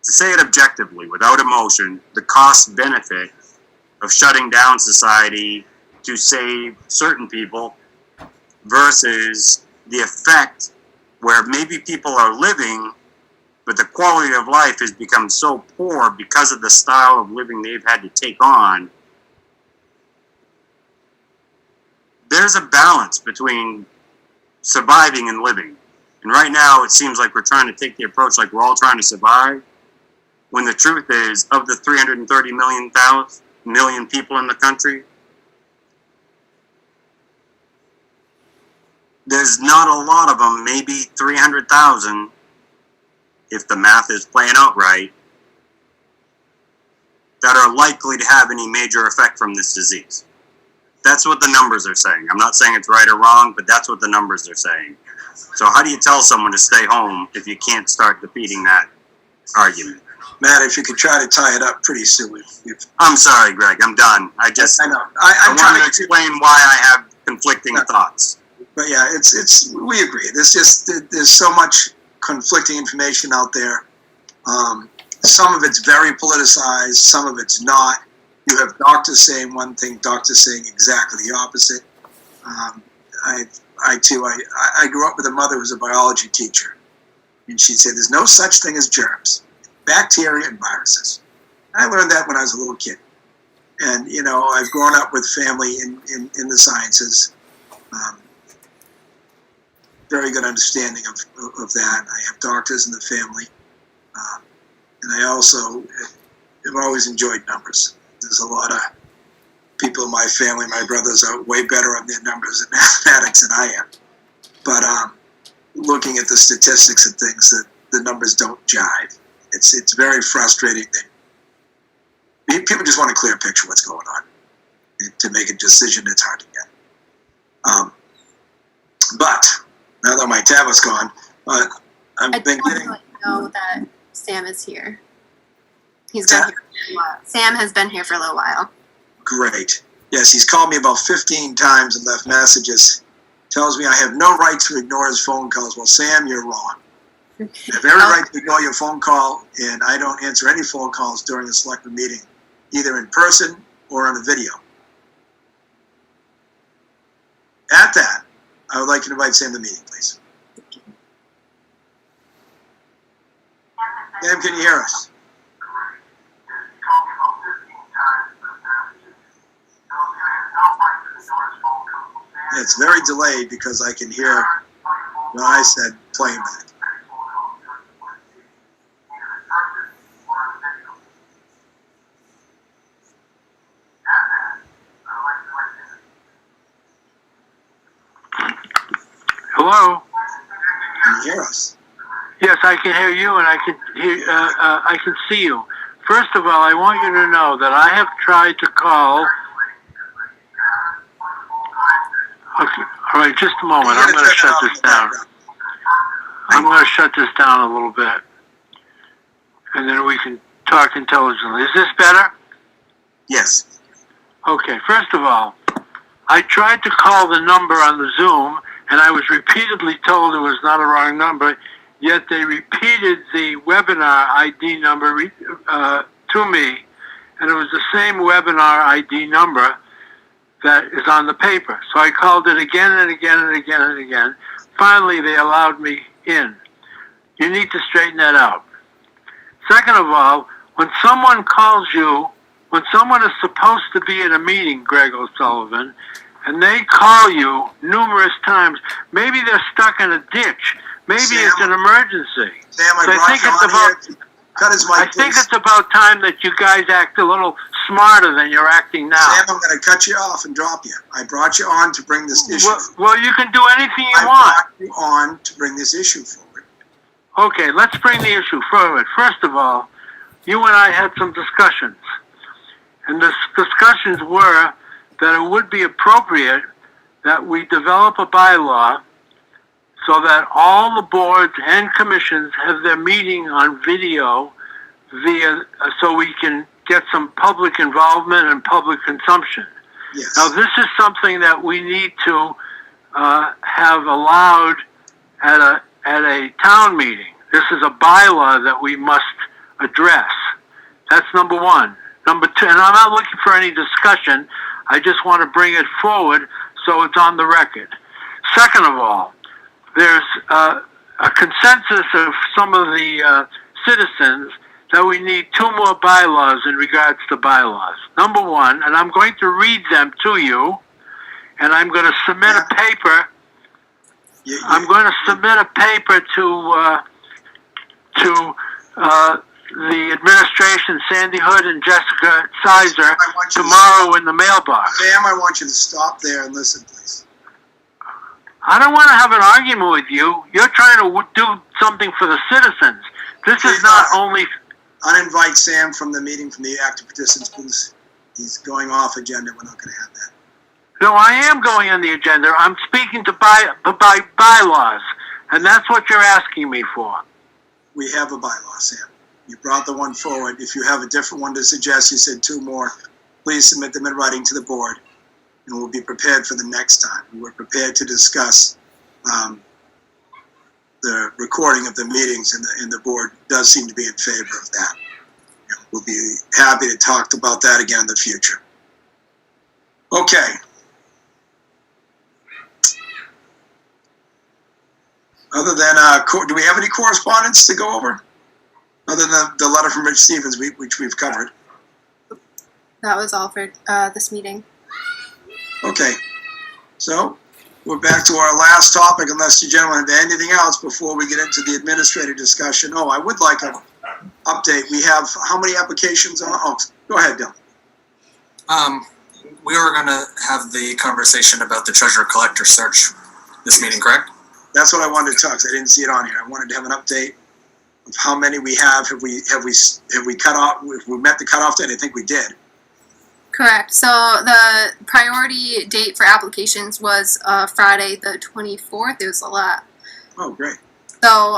to say it objectively, without emotion, the cost benefit of shutting down society to save certain people versus the effect where maybe people are living, but the quality of life has become so poor because of the style of living they've had to take on. There's a balance between surviving and living. And right now it seems like we're trying to take the approach like we're all trying to survive, when the truth is, of the 330 million people in the country, there's not a lot of them, maybe 300,000, if the math is playing out right, that are likely to have any major effect from this disease. That's what the numbers are saying. I'm not saying it's right or wrong, but that's what the numbers are saying. So how do you tell someone to stay home if you can't start defeating that argument? Matt, if you could try to tie it up pretty soon. I'm sorry, Greg. I'm done. I know. I want to explain why I have conflicting thoughts. But yeah, we agree. There's so much conflicting information out there. Some of it's very politicized, some of it's not. You have doctors saying one thing, doctors saying exactly the opposite. I grew up with a mother who was a biology teacher, and she'd say there's no such thing as germs, bacteria and viruses. I learned that when I was a little kid. And, you know, I've grown up with family in the sciences. Very good understanding of that. I have doctors in the family. And I also have always enjoyed numbers. There's a lot of people in my family, my brothers, are way better on their numbers in mathematics than I am. But looking at the statistics and things, that the numbers don't jive. It's very frustrating that people just want a clear picture of what's going on. And to make a decision, it's hard to get. But now that my tablet's gone, I've been getting. I know that Sam is here. He's been here for a while. Sam has been here for a little while. Great. Yes, he's called me about 15 times and left messages. Tells me I have no right to ignore his phone calls. Well, Sam, you're wrong. You have every right to ignore your phone call, and I don't answer any phone calls during a selectman meeting, either in person or on a video. At that, I would like to invite Sam to the meeting, please. Sam, can you hear us? It's very delayed because I can hear what I said playing back. Hello. Can you hear us? Yes, I can hear you, and I can hear. I can see you. First of all, I want you to know that I have tried to call. Okay. All right, just a moment. You I'm gotta going to turn shut that off in this the down. background. I'm going to shut this down a little bit. And then we can talk intelligently. Is this better? Yes. Okay, first of all, I tried to call the number on the Zoom, and I was repeatedly told it was not a wrong number, yet they repeated the webinar ID number to me, and it was the same webinar ID number that is on the paper. So I called it again and again and again and again. Finally, they allowed me in. You need to straighten that out. Second of all, when someone calls you, when someone is supposed to be at a meeting, Greg O'Sullivan, and they call you numerous times, maybe they're stuck in a ditch. Maybe Sam, it's an emergency. Sam, I So brought you on here. Cut his mic, I think please. it's about time that you guys act a little smarter than you're acting now. Sam, I'm going to cut you off and drop you. I brought you on to bring this issue. Well, you can do anything you I want. brought you on to bring this issue forward. Okay, let's bring the issue forward. First of all, you and I had some discussions. And the discussions were that it would be appropriate that we develop a bylaw so that all the boards and commissions have their meeting on video so we can get some public involvement and public consumption. Yes. Now, this is something that we need to have allowed at a town meeting. This is a bylaw that we must address. That's number one. Number two, and I'm not looking for any discussion. I just want to bring it forward so it's on the record. Second of all, there's a consensus of some of the citizens that we need two more bylaws in regards to bylaws. Number one, and I'm going to read them to you, and I'm going to submit a paper. I'm going to submit a paper to the administration, Sandy Hood and Jessica Sizer, tomorrow in the mailbox. Sam, I want you to stop there and listen, please. I don't want to have an argument with you. You're trying to do something for the citizens. This is not only... Uninvite Sam from the meeting, from the active participants, please. He's going off agenda. We're not going to have that. No, I am going on the agenda. I'm speaking to bylaws, and that's what you're asking me for. We have a bylaw, Sam. You brought the one forward. If you have a different one to suggest, you said two more, please submit them in writing to the board, and we'll be prepared for the next time. We're prepared to discuss the recording of the meetings, and the board does seem to be in favor of that. And we'll be happy to talk about that again in the future. Okay. Other than, do we have any correspondence to go over? Other than the letter from Rich Stevens, which we've covered. That was all for this meeting. Okay. So, we're back to our last topic, unless you gentlemen have anything else before we get into the administrative discussion. Oh, I would like an update. We have how many applications on? Oh, go ahead, Dylan. We were going to have the conversation about the treasurer collector search this meeting, correct? That's what I wanted to talk, because I didn't see it on here. I wanted to have an update of how many we have. Have we cut off? If we met the cutoff date, I think we did. Correct. So the priority date for applications was Friday the 24th. It was a lot. Oh, great. So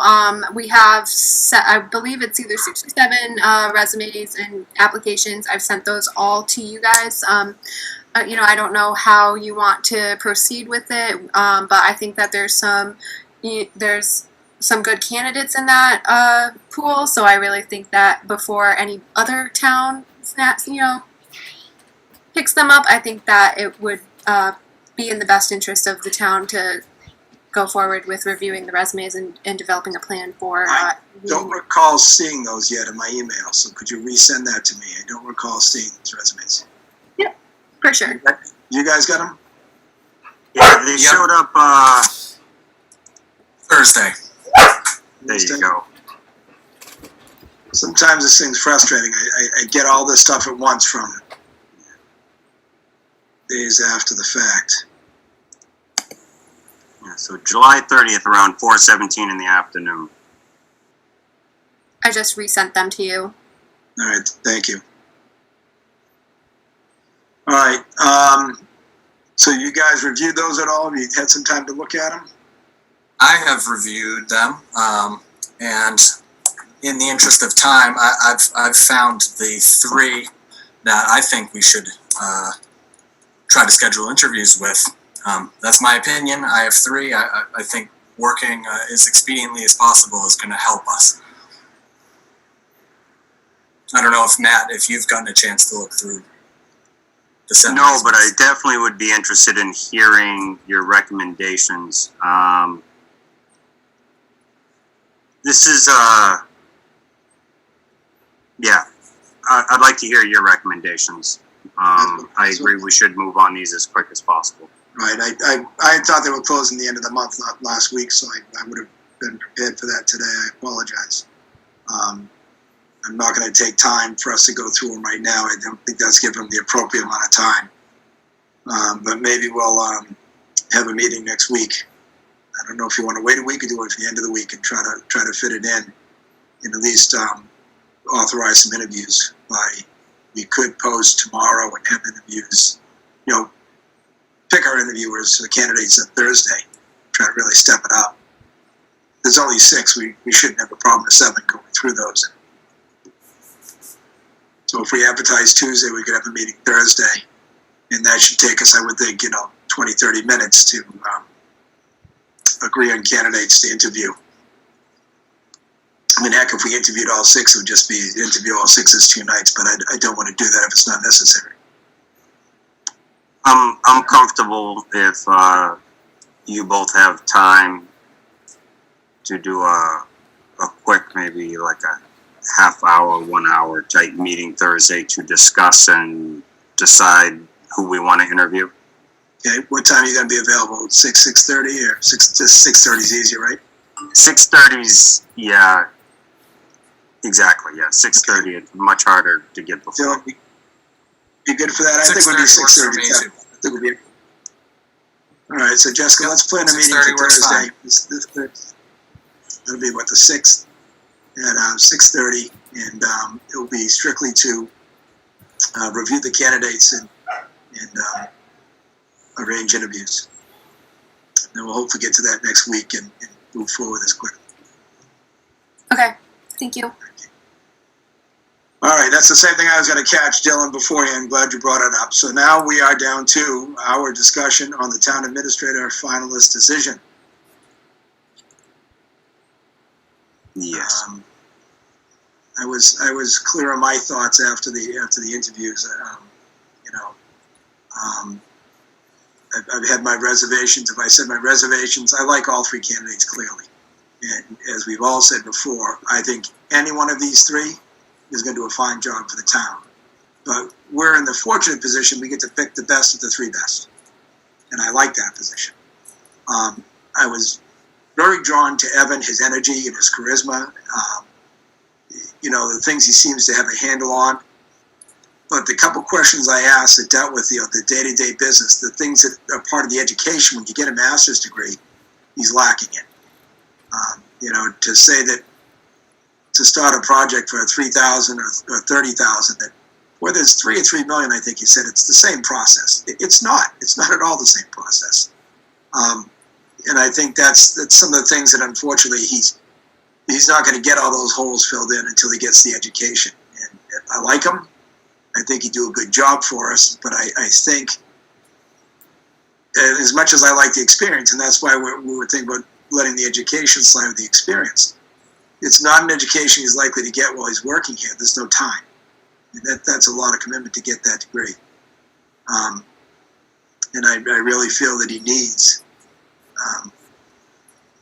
we have, I believe it's either 67 resumes and applications. I've sent those all to you guys. You know, I don't know how you want to proceed with it, but I think that there's some good candidates in that pool. So I really think that before any other town, picks them up, I think that it would be in the best interest of the town to go forward with reviewing the resumes and developing a plan for. I don't recall seeing those yet in my email, so could you resend that to me? I don't recall seeing those resumes. Yep, for sure. You guys got them? Yeah, they showed up, Thursday. there you go. Sometimes this thing's frustrating. I get all this stuff at once from days after the fact. Yeah, so July 30th around 4:17 in the afternoon. I just resent them to you. All right, thank you. All right, So you guys reviewed those at all? Have you had some time to look at them? I have reviewed them, and in the interest of time, I've found the three that I think we should try to schedule interviews with. That's my opinion. I have three. I think working as expediently as possible is going to help us. I don't know if Matt, if you've gotten a chance to look through the seven. No, but I definitely would be interested in hearing your recommendations. This is, yeah, I'd like to hear your recommendations. I agree we should move on these as quick as possible. Right. I thought they were closing the end of the month, not last week, so I would have been prepared for that today. I apologize. I'm not going to take time for us to go through them right now. I don't think that's giving them the appropriate amount of time. But maybe we'll have a meeting next week. I don't know if you want to wait a week or do it at the end of the week and try to fit it in and at least authorize some interviews. We could post tomorrow and have interviews, pick our interviewers, the candidates at Thursday, try to really step it up. There's only 6. We shouldn't have a problem with 7 going through those. So if we advertise Tuesday, we could have a meeting Thursday, and that should take us, I would think, 20, 30 minutes to agree on candidates to interview. I mean, heck, if we interviewed all 6, it would just be interview all 6 as 2 nights, but I don't want to do that if it's not necessary. I'm comfortable if you both have time to do a quick, maybe like a half hour, 1 hour type meeting Thursday to discuss and decide who we want to interview. Okay, what time are you going to be available? 6:30 or 6:30 is easier, right? 6:30's, yeah, exactly, yeah. 6:30, it's much harder to get before. Dylan, you good for that? I think we'll do 6:30. I think we'll be. All right, so Jessica, let's plan a meeting for Thursday. That'll be what, the 6th at 6:30, and it will be strictly to review the candidates and arrange interviews. And we'll hopefully get to that next week and move forward as quickly. Okay, thank you. All right, that's the same thing I was going to catch, Dylan, beforehand. Glad you brought it up. So now we are down to our discussion on the town administrator finalist decision. Yes. I was clear on my thoughts after the interviews. I've had my reservations. If I said my reservations, I like all 3 candidates clearly. And as we've all said before, I think any one of these 3 is going to do a fine job for the town. But we're in the fortunate position we get to pick the best of the 3 best. And I like that position. I was very drawn to Evan, his energy and his charisma, the things he seems to have a handle on. But the couple questions I asked that dealt with the day-to-day business, the things that are part of the education when you get a master's degree, he's lacking in. To say that to start a project for $3,000 or $30,000, that whether it's 3 or 3 million, I think he said it's the same process. It's not. It's not at all the same process. And I think that's some of the things that unfortunately he's not going to get all those holes filled in until he gets the education. And I like him. I think he'd do a good job for us, but I think as much as I like the experience, and that's why we were thinking about letting the education slide with the experience, it's not an education he's likely to get while he's working here. There's no time. And that's a lot of commitment to get that degree. And I really feel that he needs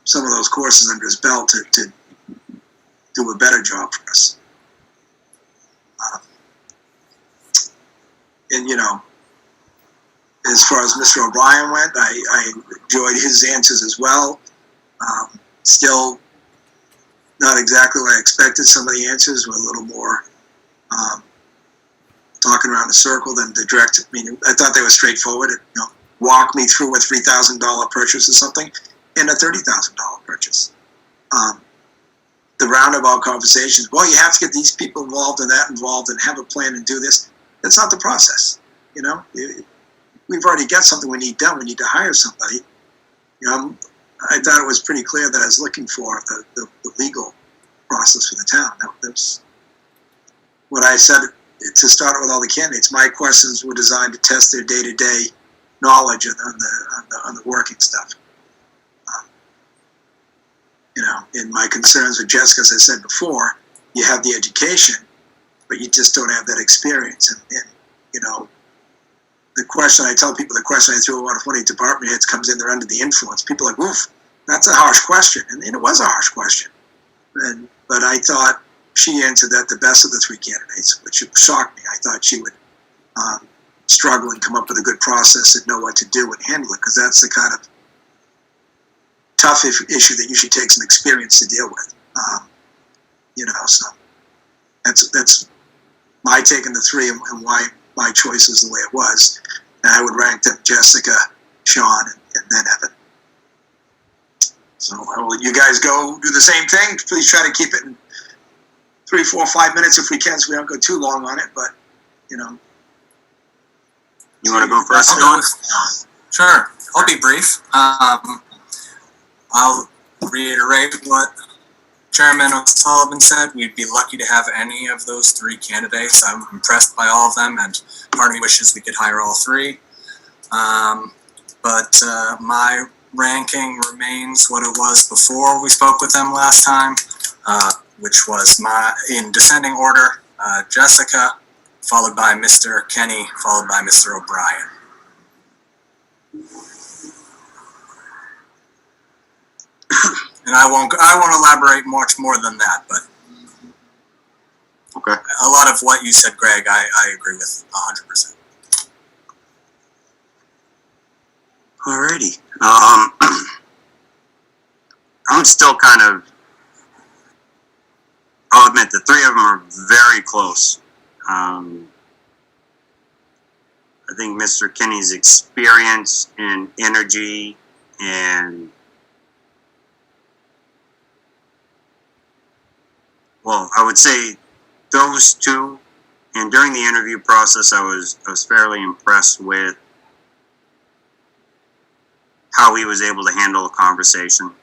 some of those courses under his belt to do a better job for us. And as far as Mr. O'Brien went, I enjoyed his answers as well. Still not exactly what I expected. Some of the answers were a little more talking around a circle than the direct. I mean, I thought they were straightforward. Walk me through a $3,000 purchase or something and a $30,000 purchase. The roundabout conversations, well, you have to get these people involved and that involved and have a plan and do this. That's not the process. we've already got something we need done. We need to hire somebody. You know, I thought it was pretty clear that I was looking for the legal process for the town. That was what I said to start with all the candidates. My questions were designed to test their day-to-day knowledge on the working stuff. You know, in my concerns with Jessica, as I said before, you have the education, but you just don't have that experience. And you know, the question I tell people, the question I threw out of 20 department heads comes in, they're under the influence. People are like, woof, that's a harsh question. And it was a harsh question. But I thought she answered that the best of the three candidates, which shocked me. I thought she would struggle and come up with a good process and know what to do and handle it, because that's the kind of tough issue that usually takes some experience to deal with. You know, so that's my take on the three and why my choice is the way it was. And I would rank them Jessica, Sean, and then Evan. So I will, you guys go do the same thing. Please try to keep it in 3, 4, 5 minutes if we can, so we don't go too long on it. But you know, You want to go first, I'll John? go with- Sure, I'll be brief. I'll reiterate what Chairman O'Sullivan said. We'd be lucky to have any of those three candidates. I'm impressed by all of them, and part of me wishes we could hire all three. But my ranking remains what it was before we spoke with them last time, which was in descending order, Jessica, followed by Mr. Kenny, followed by Mr. O'Brien. And I won't elaborate much more than that, but Okay. a lot of what you said, Greg, I agree with 100%. Alrighty. I'm still kind of, I'll admit the three of them are very close. I think Mr. Kinney's experience and energy and, well, I would say those two, and during the interview process, I was fairly impressed with how he was able to handle a conversation.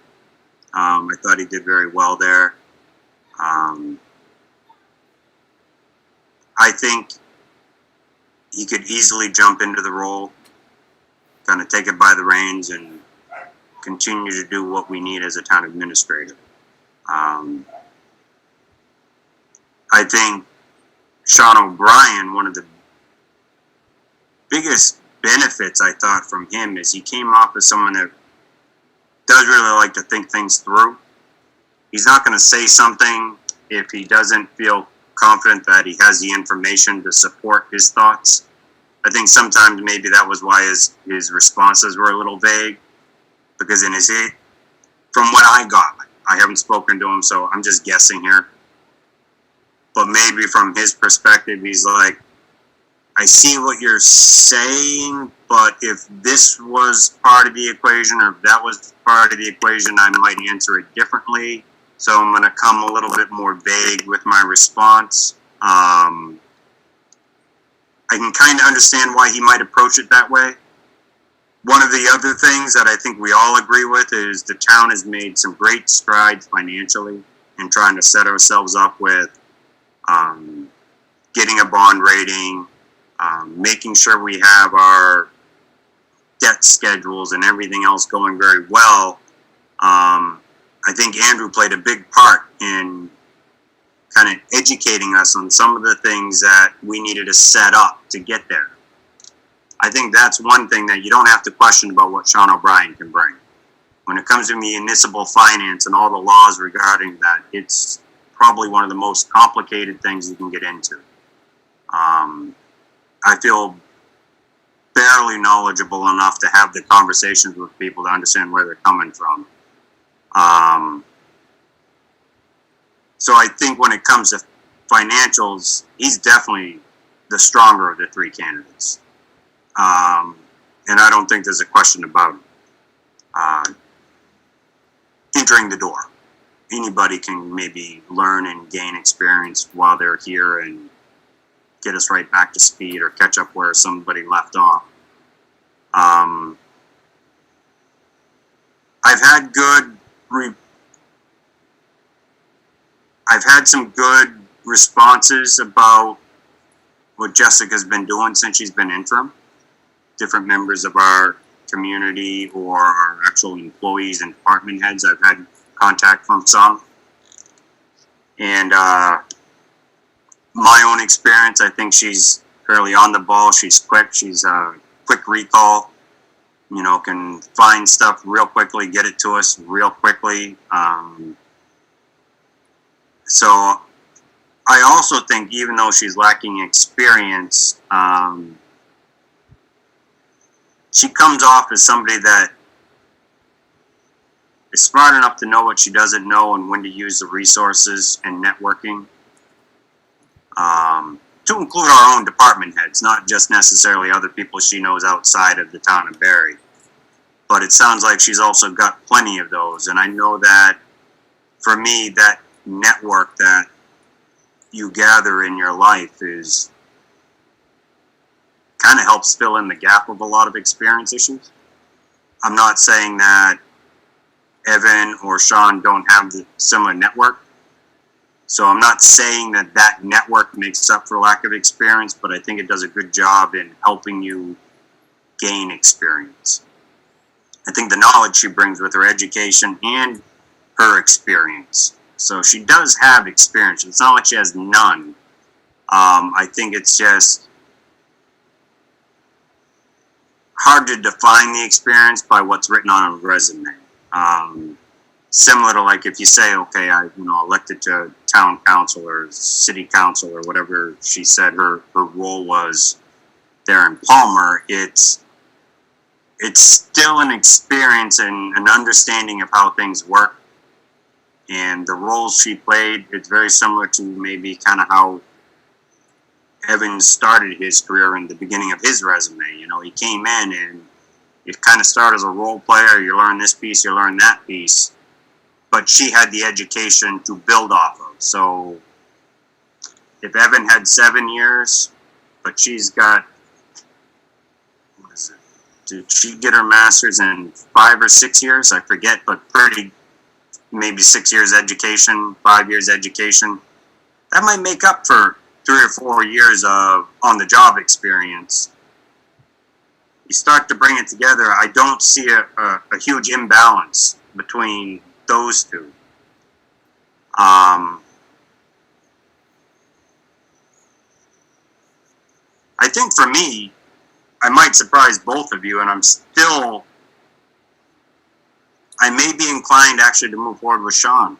I thought he did very well there. I think he could easily jump into the role, kind of take it by the reins and continue to do what we need as a town administrator. I think Sean O'Brien, one of the biggest benefits I thought from him is he came off as someone that does really like to think things through. He's not going to say something if he doesn't feel confident that he has the information to support his thoughts. I think sometimes maybe that was why his responses were a little vague, because in his head, from what I got, I haven't spoken to him, so I'm just guessing here. But maybe from his perspective, he's like, I see what you're saying, but if this was part of the equation or if that was part of the equation, I might answer it differently. So I'm going to come a little bit more vague with my response. I can kind of understand why he might approach it that way. One of the other things that I think we all agree with is the town has made some great strides financially in trying to set ourselves up with getting a bond rating, making sure we have our debt schedules and everything else going very well. I think Andrew played a big part in kind of educating us on some of the things that we needed to set up to get there. I think that's one thing that you don't have to question about what Sean O'Brien can bring. When it comes to municipal finance and all the laws regarding that, it's probably one of the most complicated things you can get into. I feel barely knowledgeable enough to have the conversations with people to understand where they're coming from. So I think when it comes to financials, he's definitely the stronger of the three candidates. And I don't think there's a question about entering the door. Anybody can maybe learn and gain experience while they're here and get us right back to speed or catch up where somebody left off. I've had some good responses about what Jessica's been doing since she's been interim. Different members of our community or our actual employees and department heads, I've had contact from some. And my own experience, I think she's fairly on the ball. She's quick. She's a quick recall. You know, can find stuff real quickly, get it to us real quickly. So I also think, even though she's lacking experience, she comes off as somebody that is smart enough to know what she doesn't know and when to use the resources and networking. To include our own department heads, not just necessarily other people she knows outside of the town of Barre. But it sounds like she's also got plenty of those. And I know that, for me, that network that you gather in your life is kind of helps fill in the gap of a lot of experience issues. I'm not saying that Evan or Sean don't have the similar network. So I'm not saying that that network makes up for lack of experience, but I think it does a good job in helping you gain experience. I think the knowledge she brings with her education and her experience. So she does have experience. It's not like she has none. I think it's just hard to define the experience by what's written on a resume. Similar to, like, if you say, okay, I elected to town council or city council or whatever she said her role was there in Palmer, it's still an experience and an understanding of how things work. And the roles she played, it's very similar to maybe kind of how Evan started his career in the beginning of his resume. You know, he came in and you kind of start as a role player, you learn this piece, you learn that piece. But she had the education to build off of. So if Evan had 7 years, but she's got, what is it? Did she get her master's in 5 or 6 years? I forget, but maybe 6 years education, 5 years education. That might make up for 3 or 4 years of on-the-job experience. You start to bring it together, I don't see a huge imbalance between those two. I think for me, I might surprise both of you, and I may be inclined actually to move forward with Sean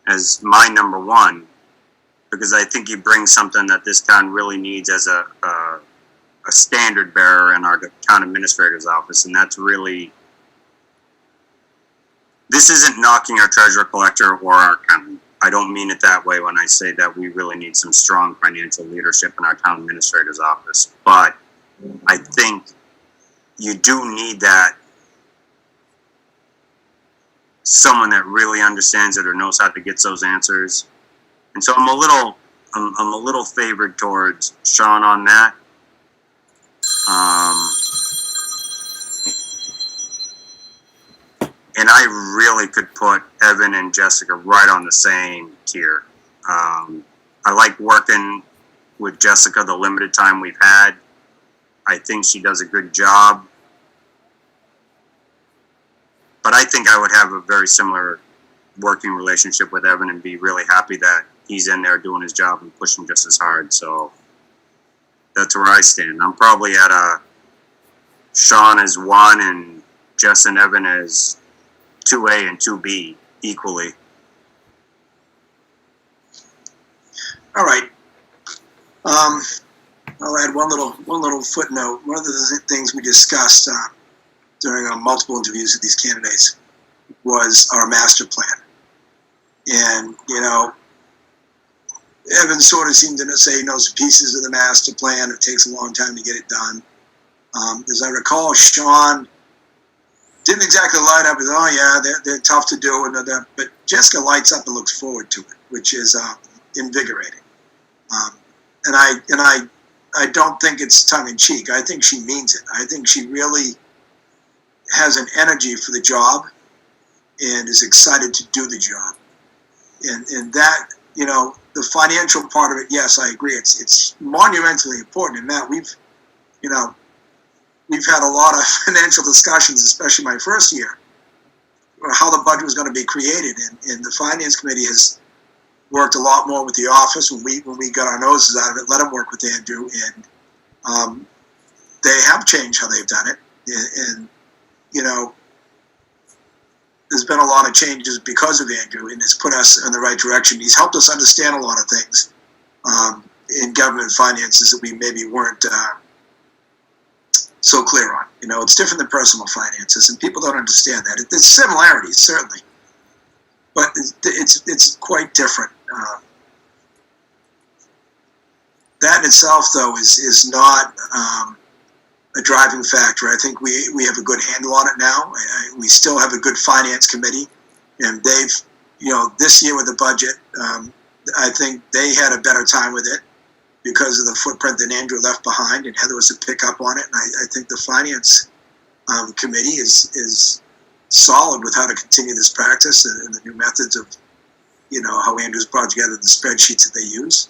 as my number one, because I think he brings something that this town really needs as a standard bearer in our town administrator's office, and that's really, this isn't knocking our treasurer collector or our accountant. I don't mean it that way when I say that we really need some strong financial leadership in our town administrator's office. But I think you do need that someone that really understands it or knows how to get those answers. And so I'm a little favored towards Sean on that. And I really could put Evan and Jessica right on the same tier. I like working with Jessica the limited time we've had. I think she does a good job. But I think I would have a very similar working relationship with Evan and be really happy that he's in there doing his job and pushing just as hard. So that's where I stand. I'm probably at Sean as 1 and Jess and Evan as 2A and 2B equally. All right. I'll add one little footnote. One of the things we discussed during our multiple interviews with these candidates was our master plan. And, Evan sort of seemed to say he knows pieces of the master plan. It takes a long time to get it done. As I recall, Sean didn't exactly light up with, oh yeah, they're tough to do, but Jessica lights up and looks forward to it, which is invigorating. And I don't think it's tongue in cheek. I think she means it. I think she really has an energy for the job, and is excited to do the job. And that, you know, the financial part of it, yes, I agree. It's monumentally important. And Matt, we've had a lot of financial discussions, especially my first year, how the budget was going to be created. And the finance committee has worked a lot more with the office when we got our noses out of it, let them work with Andrew, and they have changed how they've done it. And you know, there's been a lot of changes because of Andrew, and it's put us in the right direction. He's helped us understand a lot of things in government finances that we maybe weren't so clear on. You know, it's different than personal finances, and people don't understand that. There's similarities, certainly, but it's quite different. That in itself, though, is not a driving factor. I think we have a good handle on it now. We still have a good finance committee, and they've, you know, this year with the budget, I think they had a better time with it because of the footprint that Andrew left behind, and Heather was to pick up on it. And I think the finance committee is solid with how to continue this practice and the new methods of, you know, how Andrew's brought together the spreadsheets that they use.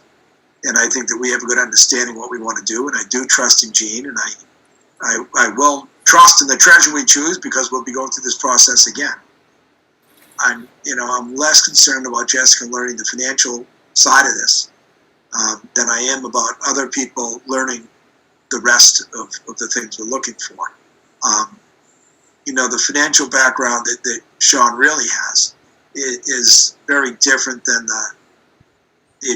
And I think that we have a good understanding of what we want to do, and I do trust in Gene, and I will trust in the treasurer we choose, because we'll be going through this process again. I'm less concerned about Jessica learning the financial side of this than I am about other people learning the rest of the things we're looking for. You know, the financial background that Sean really has is very different than the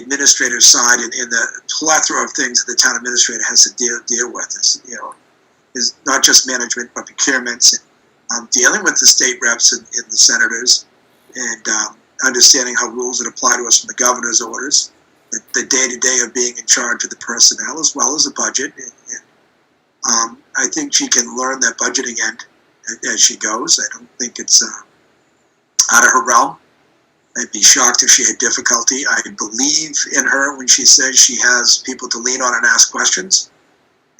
administrator side, and the plethora of things that the town administrator has to deal with. Is not just management, but procurements, and dealing with the state reps and the senators, and understanding how rules that apply to us from the governor's orders, the day-to-day of being in charge of the personnel as well as the budget. And I think she can learn that budgeting end as she goes. I don't think it's out of her realm. I'd be shocked if she had difficulty. I believe in her when she says she has people to lean on and ask questions.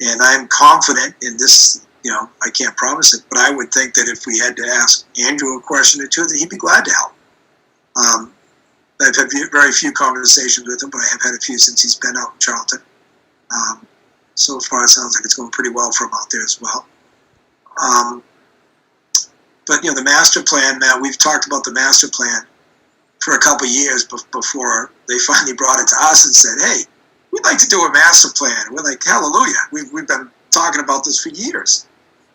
And I'm confident in this. You know, I can't promise it, but I would think that if we had to ask Andrew a question or two, that he'd be glad to help. I've had very few conversations with him, but I have had a few since he's been out in Charlton. So far, it sounds like it's going pretty well for him out there as well. But, you know, the master plan, Matt, we've talked about the master plan for a couple of years before they finally brought it to us and said, hey, we'd like to do a master plan. And we're like, hallelujah. We've been talking about this for years.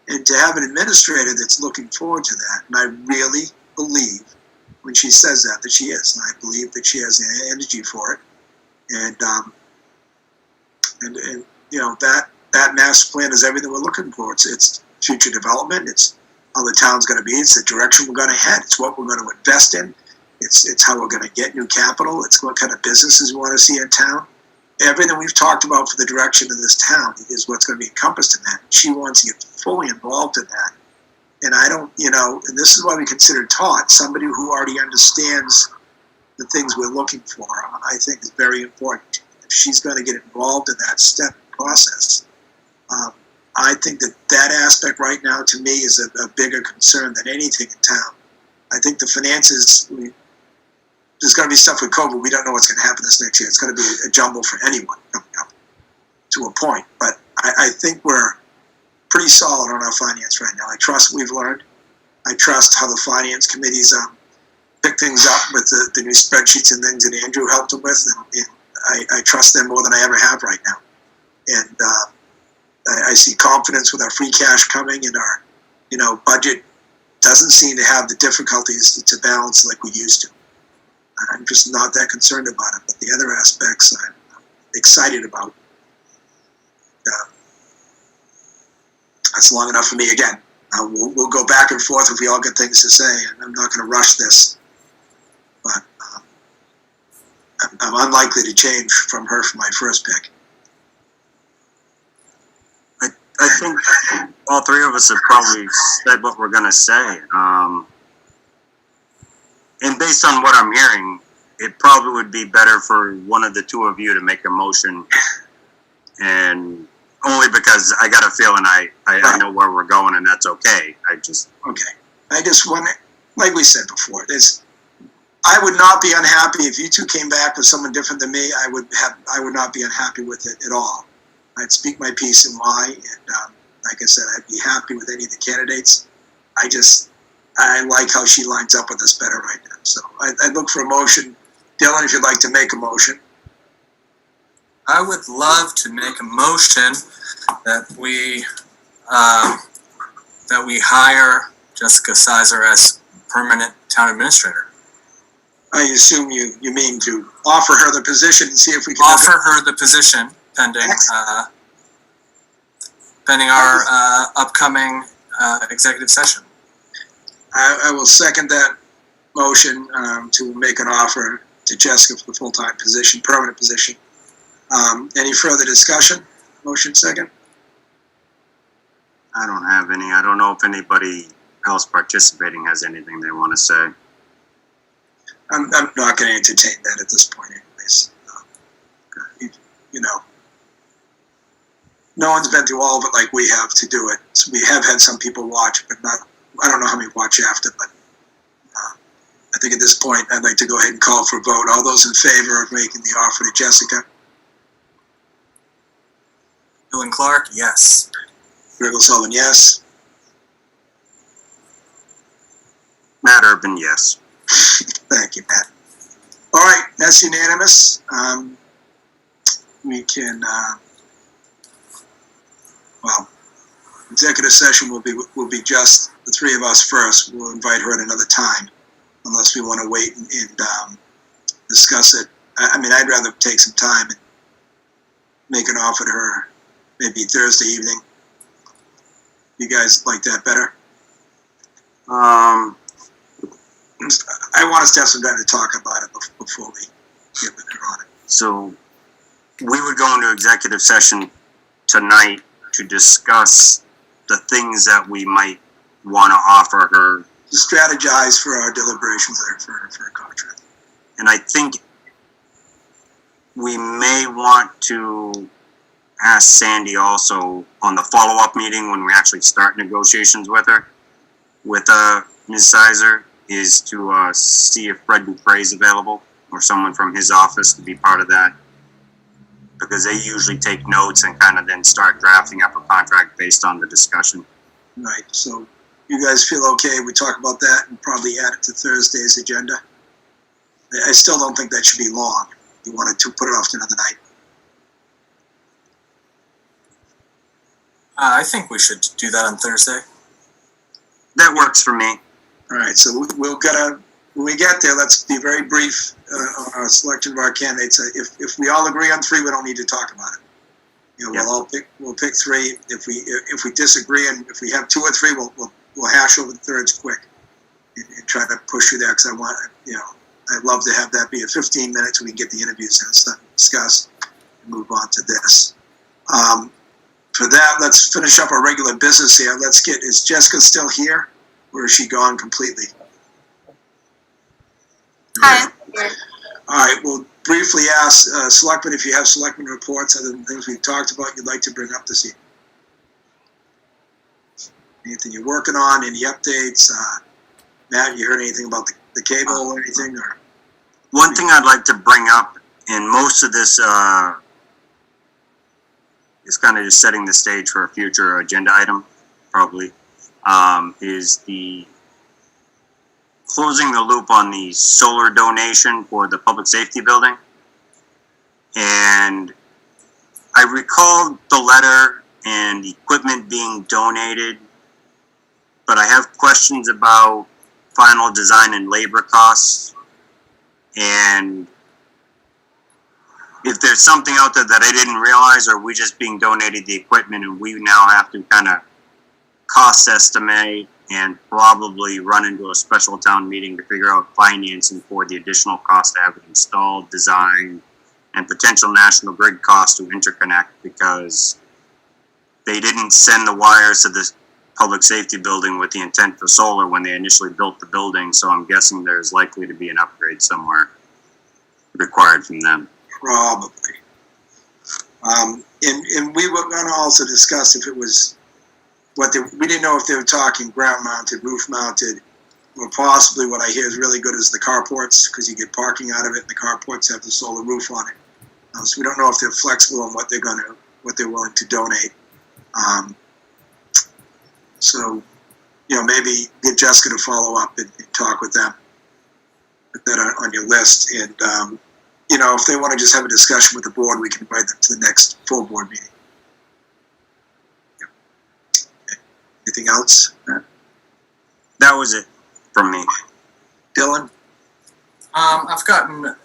And to have an administrator that's looking forward to that, and I really believe when she says that she is. And I believe that she has the energy for it. And you know, that master plan is everything we're looking for. It's future development. It's how the town's going to be. It's the direction we're going to head. It's what we're going to invest in. It's how we're going to get new capital. It's what kind of businesses we want to see in town. Everything we've talked about for the direction of this town is what's going to be encompassed in that. She wants to get fully involved in that. And I don't, you know, and this is why we consider Todd somebody who already understands the things we're looking for. I think is very important. If she's going to get involved in that step process, I think that aspect right now to me is a bigger concern than anything in town. I think the finances, there's going to be stuff with COVID. We don't know what's going to happen this next year. It's going to be a jumble for anyone coming up to a point. But I think we're pretty solid on our finance right now. I trust what we've learned. I trust how the finance committees pick things up with the new spreadsheets and things that Andrew helped them with. And I trust them more than I ever have right now. And I see confidence with our free cash coming, and our, you know, budget doesn't seem to have the difficulties to balance like we used to. I'm just not that concerned about it, but the other aspects I'm excited about. That's long enough for me again. We'll go back and forth if we all get things to say, and I'm not going to rush this. But I'm unlikely to change from her for my first pick. I think all three of us have probably said what we're going to say. And based on what I'm hearing, it probably would be better for one of the two of you to make a motion, and only because I got a feeling I know where we're going, and that's okay. Okay. I just want like we said before, I would not be unhappy if you two came back with someone different than me. I would not be unhappy with it at all. I'd speak my piece and why, and like I said, I'd be happy with any of the candidates. I like how she lines up with us better right now. So I'd look for a motion. Dylan, if you'd like to make a motion. I would love to make a motion that we hire Jessica Sizer as permanent town administrator. I assume you mean to offer her the position and see if we can Offer her the position pending our upcoming executive session. I will second that motion to make an offer to Jessica for the full-time position, permanent position. Any further discussion? Motion second. I don't have any. I don't know if anybody else participating has anything they want to say. I'm not going to entertain that at this point anyways. You know, no one's been through all of it like we have to do it. So we have had some people watch, but I don't know how many watch after, but I think at this point I'd like to go ahead and call for a vote. All those in favor of making the offer to Jessica? Dylan Clark, yes. Greg Sullivan, yes. Matt Urban, yes. Thank you, Matt. All right, that's unanimous. We can, executive session will be just the three of us first. We'll invite her at another time, unless we want to wait and discuss it. I mean, I'd rather take some time and make an offer to her, maybe Thursday evening. You guys like that better? I want us to have some time to talk about it before we get with her on it. So we would go into executive session tonight to discuss the things that we might want to offer her. To strategize for our deliberations for a contract. And I think we may want to ask Sandy also on the follow-up meeting when we actually start negotiations with her, with Ms. Sizer, is to see if Fred Dupre is available or someone from his office to be part of that, because they usually take notes and kind of then start drafting up a contract based on the discussion. Right, so you guys feel okay? We talk about that and probably add it to Thursday's agenda. I still don't think that should be long. You wanted to put it off to another night. I think we should do that on Thursday. That works for me. All right, so when we get there, let's be very brief on our selection of our candidates. If we all agree on three, we don't need to talk about it. You know, we'll pick three. If we disagree and if we have two or three, we'll hash over the thirds quick and try to push through that, because I'd love to have that be a 15 minutes so we can get the interviews and stuff discussed and move on to this. For that, let's finish up our regular business here. Is Jessica still here, or is she gone completely? Hi. All right, we'll briefly ask Selectmen if you have Selectmen reports other than things we've talked about you'd like to bring up this evening. Anything you're working on, any updates? Matt, you heard anything about the cable or anything? Or One thing I'd like to bring up, and most of this is kind of just setting the stage for a future agenda item, probably, is the closing the loop on the solar donation for the public safety building. And I recall the letter and equipment being donated, but I have questions about final design and labor costs. And if there's something out there that I didn't realize, or we just being donated the equipment and we now have to kind of cost estimate and probably run into a special town meeting to figure out financing for the additional cost to have it installed, designed, and potential National Grid cost to interconnect, because they didn't send the wires to the public safety building with the intent for solar when they initially built the building. So I'm guessing there's likely to be an upgrade somewhere required from them. probably. And we were going to also discuss if it was we didn't know if they were talking ground mounted, roof mounted, or possibly what I hear is really good is the carports, because you get parking out of it, and the carports have the solar roof on it. So we don't know if they're flexible on what they're willing to donate. So, maybe get Jessica to follow up and talk with them. Put that on your list. And, if they want to just have a discussion with the board, we can invite them to the next full board meeting. Anything else? That was it from me. Dylan? I've gotten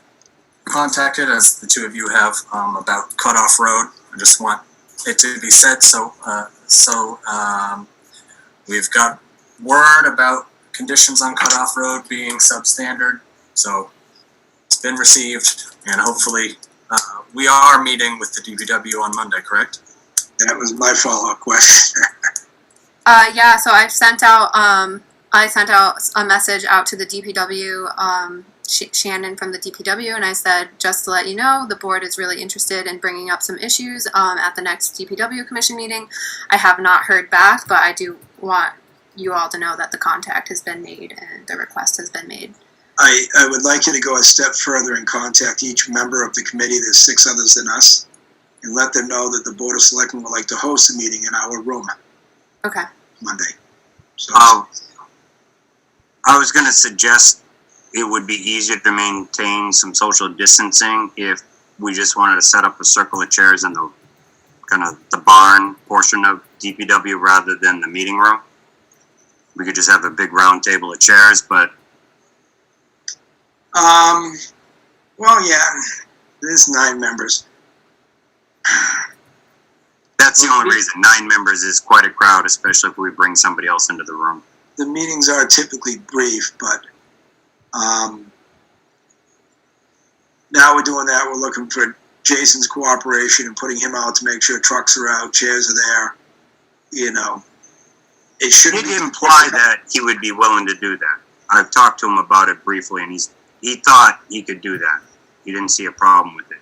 contacted, as the two of you have, about Cutoff Road. I just want it to be said. So we've got word about conditions on Cutoff Road being substandard. So it's been received, and hopefully we are meeting with the DPW on Monday, correct? That was my follow-up question. Yeah, so I sent out a message out to the DPW, Shannon from the DPW, and I said, just to let you know, the board is really interested in bringing up some issues at the next DPW commission meeting. I have not heard back, but I do want you all to know that the contact has been made and the request has been made. I would like you to go a step further and contact each member of the committee. There's 6 others than us, and let them know that the Board of Selectmen would like to host a meeting in our room Okay. Monday. So, I was going to suggest it would be easier to maintain some social distancing if we just wanted to set up a circle of chairs in the the barn portion of DPW rather than the meeting room. We could just have a big round table of chairs, but well, yeah, there's 9 members. that's the only reason. 9 members is quite a crowd, especially if we bring somebody else into the room. The meetings are typically brief, but now we're doing that. We're looking for Jason's cooperation and putting him out to make sure trucks are out, chairs are there. It shouldn't He be did imply that he would be willing to do that. I've talked to him about it briefly, and he thought he could do that. He didn't see a problem with it.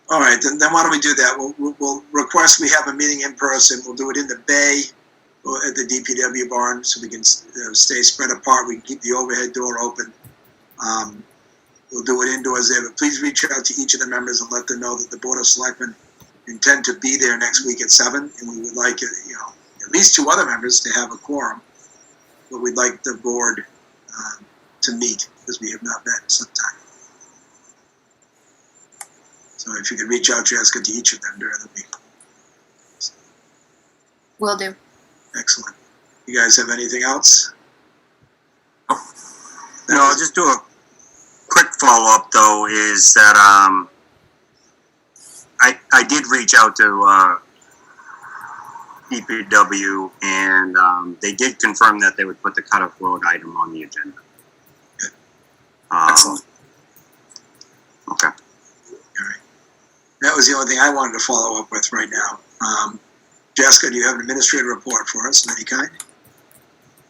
All right, then why don't we do that? We'll request we have a meeting in person. We'll do it in the bay or at the DPW barn so we can stay spread apart. We can keep the overhead door open. We'll do it indoors there, but please reach out to each of the members and let them know that the Board of Selectmen intend to be there next week at 7, and we would like, at least 2 other members to have a quorum, but we'd like the board to meet because we have not met in some time. So if you could reach out, Jessica, to each of them during the week. Will do. Excellent. You guys have anything else? No, I'll just do a quick follow-up, though, is that I did reach out to DPW, and they did confirm that they would put the Cutoff Road item on the agenda. Excellent. Okay. All right. That was the only thing I wanted to follow up with right now. Jessica, do you have an administrative report for us of any kind?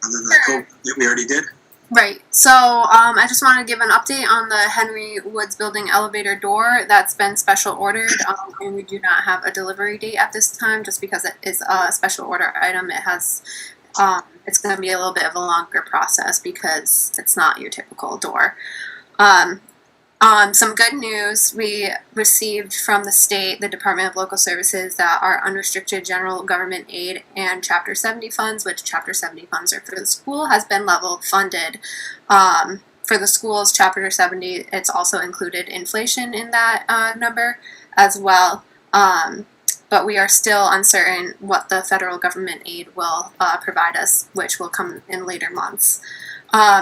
Other than the quote that we already did? Right. So I just want to give an update on the Henry Woods Building elevator door that's been special ordered, and we do not have a delivery date at this time, just because it is a special order item. It has, it's going to be a little bit of a longer process because it's not your typical door. Some good news, we received from the state, the Department of Local Services, that our unrestricted general government aid and Chapter 70 funds, which Chapter 70 funds are for the school, has been level funded. For the schools, Chapter 70, it's also included inflation in that number as well. But we are still uncertain what the federal government aid will provide us, which will come in later months.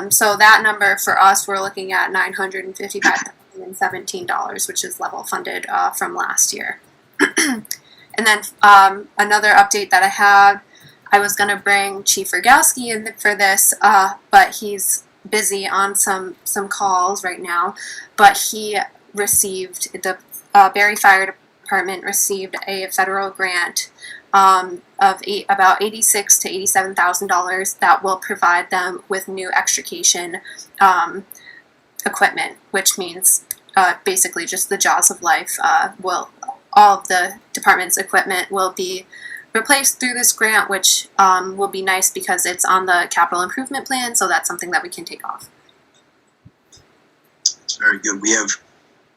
So that number for us, we're looking at $955,017, which is level funded from last year. And then another update that I have, I was going to bring Chief Rogowski in for this, but he's busy on some calls right now. But he received, the Barre Fire Department received a federal grant of about $86,000 to $87,000 that will provide them with new extrication equipment, which means basically just the jaws of life. All of the department's equipment will be replaced through this grant, which will be nice because it's on the capital improvement plan, so that's something that we can take off. It's very good. We have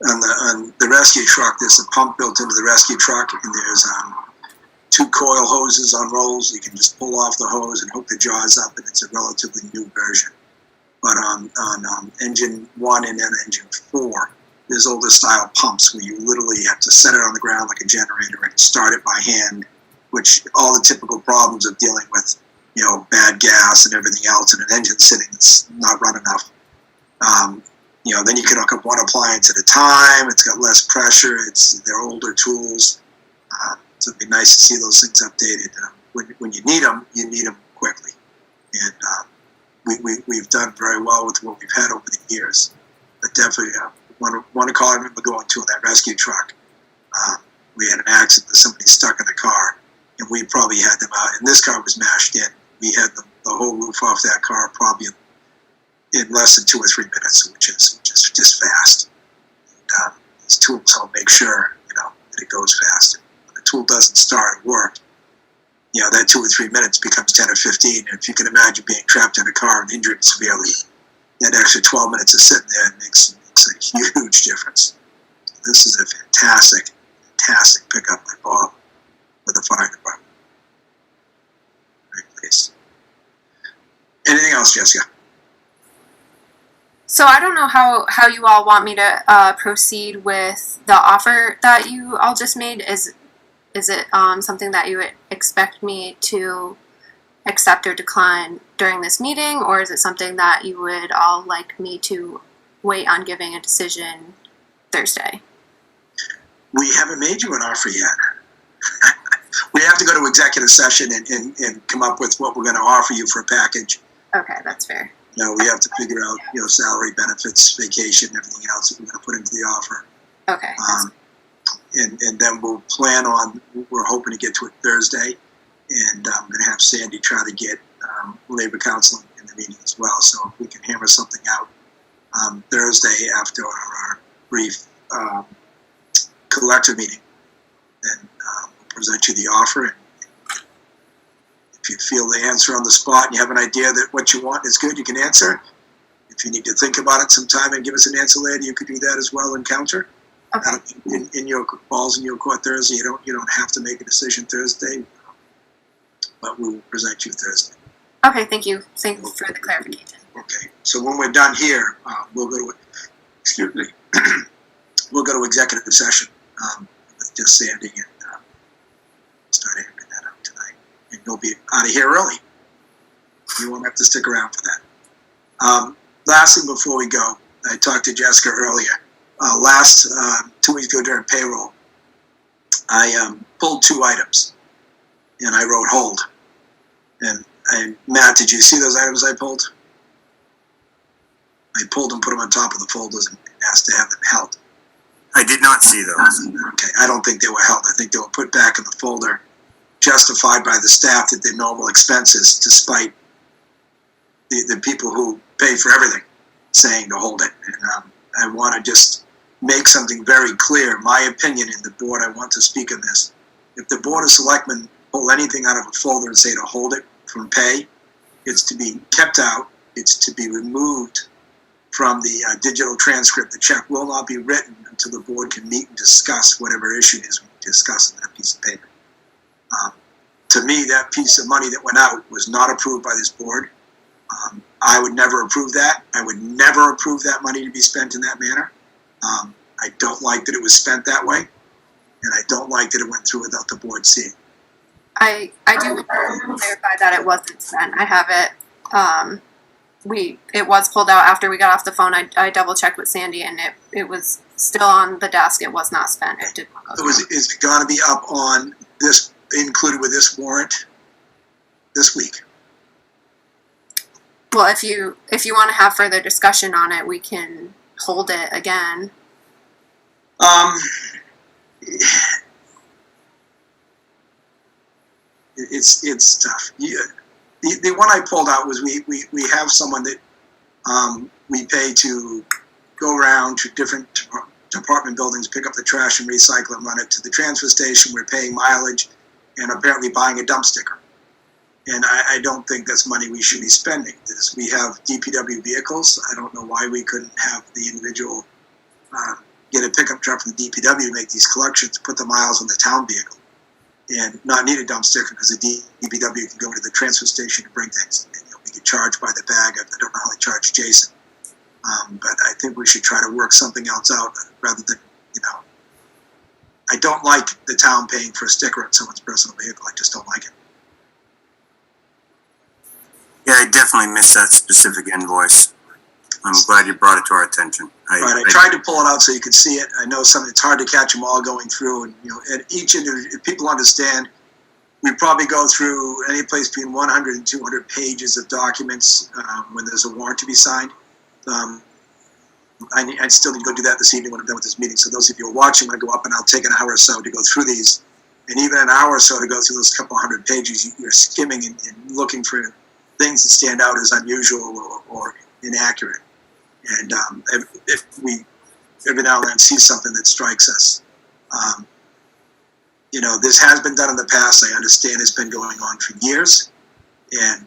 on the rescue truck, there's a pump built into the rescue truck, and there's 2 coil hoses on rolls. You can just pull off the hose and hook the jaws up, and it's a relatively new version. But on engine 1 and then engine 4, there's older style pumps where you literally have to set it on the ground like a generator and start it by hand, which all the typical problems of dealing with, bad gas and everything else, and an engine sitting that's not run enough. Then you can hook up one appliance at a time. It's got less pressure. They're older tools. So it'd be nice to see those things updated. When you need them quickly. And we've done very well with what we've had over the years. But definitely, one car I remember going to in that rescue truck, we had an accident with somebody stuck in the car, and we probably had them out. And this car was mashed in. We had the whole roof off that car probably in less than 2 or 3 minutes, which is just fast. And, these tools help make sure that it goes fast. When the tool doesn't start work, that 2 or 3 minutes becomes 10 or 15. And if you can imagine being trapped in a car and injured severely, that extra 12 minutes of sitting there makes a huge difference. This is a fantastic pickup by Bob with the fire department. Very pleased. Anything else, Jessica? So I don't know how you all want me to proceed with the offer that you all just made. Is it something that you would expect me to accept or decline during this meeting, or is it something that you would all like me to wait on giving a decision Thursday? We haven't made you an offer yet. We have to go to executive session and come up with what we're going to offer you for a package. Okay, that's fair. We have to figure out, salary, benefits, vacation, everything else that we're going to put into the offer. Okay. And then we'll plan on, we're hoping to get to it Thursday, and I'm going to have Sandy try to get labor council in the meeting as well, so if we can hammer something out Thursday after our brief collective meeting, then we'll present you the offer. And if you feel the answer on the spot and you have an idea that what you want is good, you can answer. If you need to think about it sometime and give us an answer later, you could do that as well and counter. Okay. In your balls in your court Thursday, you don't have to make a decision Thursday, but we will present you Thursday. Okay, thank you. Thank you for the clarification. Okay, so when we're done here, we'll go to executive session with just Sandy and start hammering that out tonight. And you'll be out of here early. You won't have to stick around for that. Last thing before we go, I talked to Jessica earlier. Last 2 weeks ago during payroll, I pulled 2 items, and I wrote hold. And Matt, did you see those items I pulled? I pulled them, put them on top of the folders, and asked to have them held. I did not see those. Okay, I don't think they were held. I think they were put back in the folder, justified by the staff that they're normal expenses, despite the people who pay for everything saying to hold it. And I want to just make something very clear. My opinion in the board, I want to speak on this. If the Board of Selectmen pull anything out of a folder and say to hold it from pay, it's to be kept out. It's to be removed from the digital transcript. The check will not be written until the board can meet and discuss whatever issue it is we discuss in that piece of paper. To me, that piece of money that went out was not approved by this board. I would never approve that. I would never approve that money to be spent in that manner. I don't like that it was spent that way, and I don't like that it went through without the board seeing. I do clarify that it wasn't spent. I have it. It was pulled out after we got off the phone. I double checked with Sandy, and it was still on the desk. It was not spent. It did not go through. Is it going to be up on this, included with this warrant this week? Well, if you want to have further discussion on it, we can hold it again. It's tough. The one I pulled out was we have someone that we pay to go around to different department buildings, pick up the trash and recycle and run it to the transfer station. We're paying mileage, and apparently buying a dump sticker. And I don't think that's money we should be spending. We have DPW vehicles. I don't know why we couldn't have the individual get a pickup truck from the DPW to make these collections, put the miles on the town vehicle, and not need a dump sticker because the DPW can go into the transfer station to bring things. And, we get charged by the bag. I don't know how they charge Jason. But I think we should try to work something else out rather than, I don't like the town paying for a sticker on someone's personal vehicle. I just don't like it. Yeah, I definitely missed that specific invoice. I'm glad you brought it to our attention. I tried to pull it out so you could see it. I know it's hard to catch them all going through, and and if people understand, we probably go through any place between 100 and 200 pages of documents when there's a warrant to be signed. I still need to go do that this evening when I'm done with this meeting. So those of you who are watching, I go up and I'll take an hour or so to go through these, and even an hour or so to go through those couple hundred pages. You're skimming and looking for things that stand out as unusual or inaccurate. And if we every now and then see something that strikes us, this has been done in the past. I understand it's been going on for years, and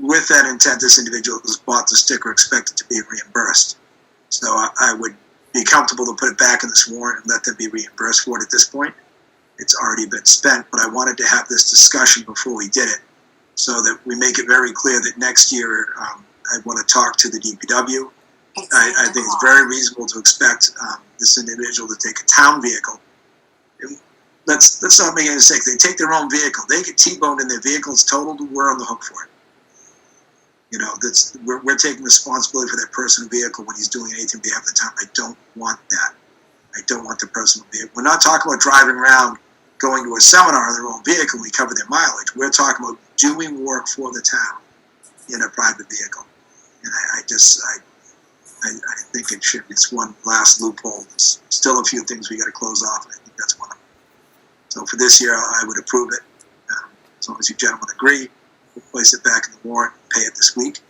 with that intent, this individual who's bought the sticker expected to be reimbursed. So I would be comfortable to put it back in this warrant and let them be reimbursed for it at this point. It's already been spent, but I wanted to have this discussion before we did it, so that we make it very clear that next year I want to talk to the DPW. I think it's very reasonable to expect this individual to take a town vehicle. And let's not make any mistake. They take their own vehicle. They get T-boned in their vehicle. It's totaled. We're on the hook for it. We're taking responsibility for that personal vehicle when he's doing anything on behalf of the town. I don't want that. I don't want the personal vehicle. We're not talking about driving around, going to a seminar in their own vehicle. We cover their mileage. We're talking about doing work for the town in a private vehicle. And I think it should. It's one last loophole. There's still a few things we got to close off, and I think that's one of them. So for this year, I would approve it. As long as you gentlemen agree, we'll place it back in the warrant, pay it this week.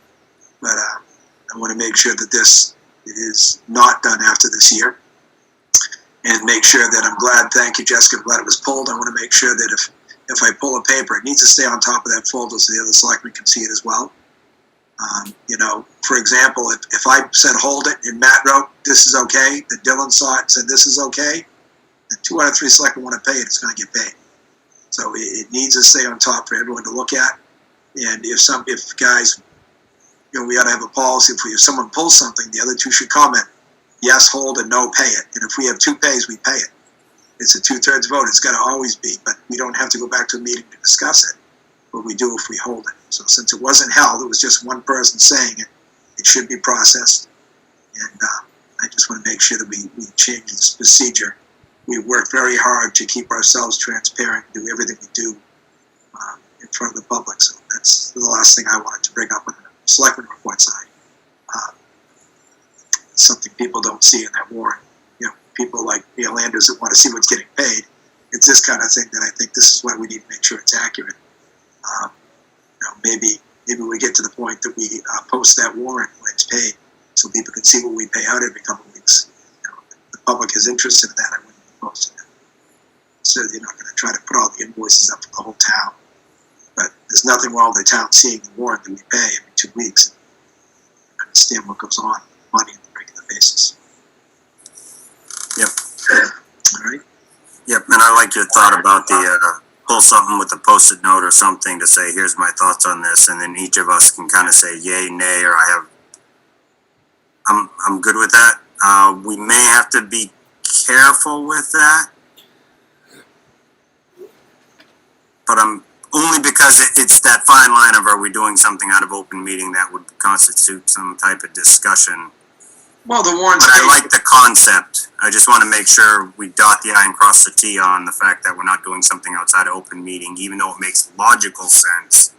But I want to make sure that this is not done after this year, and make sure that thank you, Jessica, I'm glad it was pulled. I want to make sure that if I pull a paper, it needs to stay on top of that folder so the other selectmen can see it as well. For example, if I said hold it and Matt wrote this is okay, then Dylan saw it and said this is okay, then 2 out of 3 selectmen want to pay it, it's going to get paid. So it needs to stay on top for everyone to look at. And if guys, we ought to have a policy. If someone pulls something, the other 2 should comment yes, hold, and no, pay it. And if we have 2 pays, we pay it. It's a 2/3 vote. It's got to always be, but we don't have to go back to a meeting to discuss it. But we do if we hold it. So since it wasn't held, it was just one person saying it. It should be processed. And I just want to make sure that we change this procedure. We work very hard to keep ourselves transparent, do everything we do in front of the public. So that's the last thing I wanted to bring up on the selectmen report side. Something people don't see in that warrant. People like the Landers that want to see what's getting paid. It's this kind of thing that I think this is why we need to make sure it's accurate. Maybe we get to the point that we post that warrant when it's paid, so people can see what we pay out every couple of weeks. If the public is interested in that, I wouldn't be posting it. So they're not going to try to put all the invoices up for the whole town. But there's nothing wrong with the town seeing the warrant that we pay every 2 weeks and understand what goes on with money on a regular basis. Yep. All right. Yep, and I like your thought about the pull something with a post-it note or something to say, here's my thoughts on this, and then each of us can kind of say yay, nay, or I'm good with that. We may have to be careful with that, but I'm only because it's that fine line of, are we doing something out of open meeting that would constitute some type of discussion? Well, the warrants. But I like the concept. I just want to make sure we dot the I and cross the T on the fact that we're not doing something outside of open meeting, even though it makes logical sense.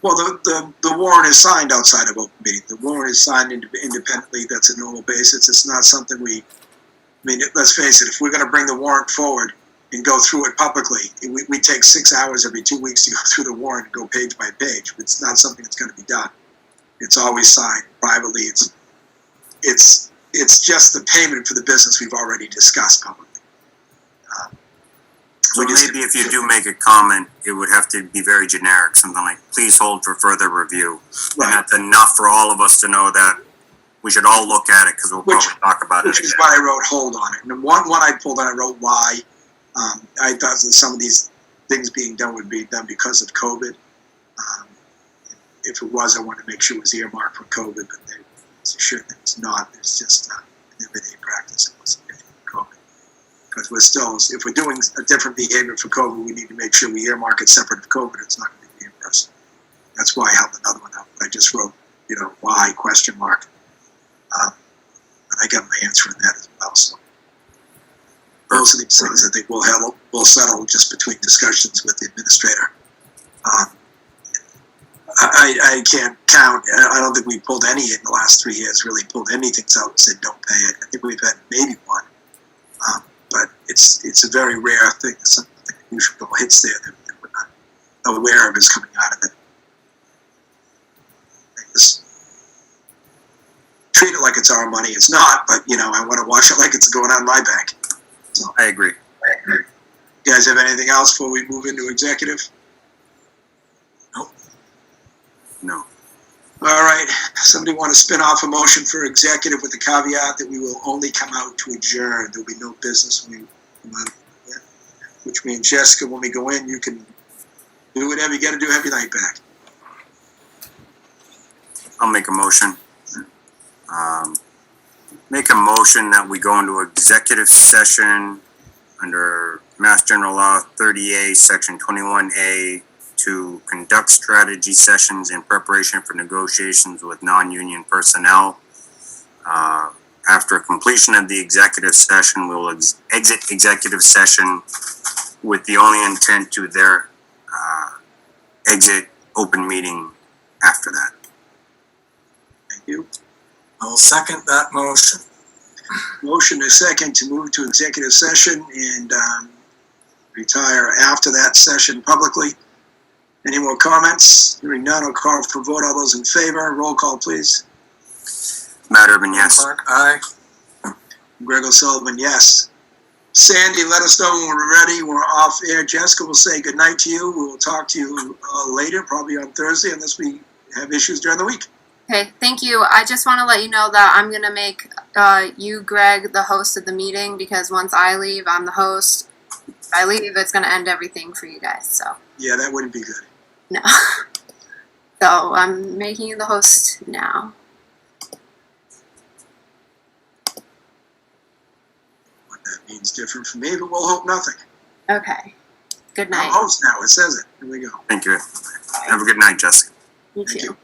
Well, the warrant is signed outside of open meeting. The warrant is signed independently. That's a normal basis. It's not something let's face it, if we're going to bring the warrant forward and go through it publicly, we take 6 hours every 2 weeks to go through the warrant and go page by page. It's not something that's going to be done. It's always signed privately. It's just the payment for the business we've already discussed publicly. So maybe if you do make a comment, it would have to be very generic, something like, please hold for further review. And Right. that's enough for all of us to know that we should all look at it, because we'll Which- probably talk about it Which is again. why I wrote hold on it. And one I pulled and I wrote why. I thought that some of these things being done would be done because of COVID. If it was, I wanted to make sure it was earmarked for COVID, but they assured that it's not. It's just an everyday practice. It wasn't for COVID. Because we're still, if we're doing a different behavior for COVID, we need to make sure we earmark it separate of COVID. It's not going to be reimbursed. That's why I held another one up. I just wrote, why, question mark. And I got my answer in that as well. So those are these things I think we'll settle just between discussions with the administrator. I can't count. I don't think we pulled any in the last 3 years. Really pulled anything out and said don't pay it. I think we've had maybe one, but it's a very rare thing. Something unusual hits there that we're not aware of is coming out of it. Just treat it like it's our money. It's not, but I want to watch it like it's going on my bank. So, I agree. you guys have anything else before we move into executive? No. All right. Somebody want to spin off a motion for executive with the caveat that we will only come out to adjourn. There'll be no business when we come out. Which means, Jessica, when we go in, you can do whatever you got to do. Have your night back. I'll make a motion. Make a motion that we go into executive session under Mass General Law 30A, Section 21A, to conduct strategy sessions in preparation for negotiations with non-union personnel. After completion of the executive session, we will exit executive session with the only intent to exit open meeting after that. Thank you. I'll second that motion. Motion is second to move to executive session and retire after that session publicly. Any more comments? Hearing none, I'll call for vote. All those in favor, roll call, please. Matt Urban, yes. Clark, aye. Greg O'Sullivan, yes. Sandy, let us know when we're ready. We're off air. Jessica will say good night to you. We will talk to you later, probably on Thursday, unless we have issues during the week. Okay, thank you. I just want to let you know that I'm going to make you, Greg, the host of the meeting, because once I leave, I'm the host. If I leave, it's going to end everything for you guys, so Yeah, that wouldn't be good. no. So I'm making you the host now. What that means different from me, but we'll hope nothing. Okay. Good I'm night. host now. It says it. Here we go. Thank you. Have a good night, Jessica. You Thank too. you.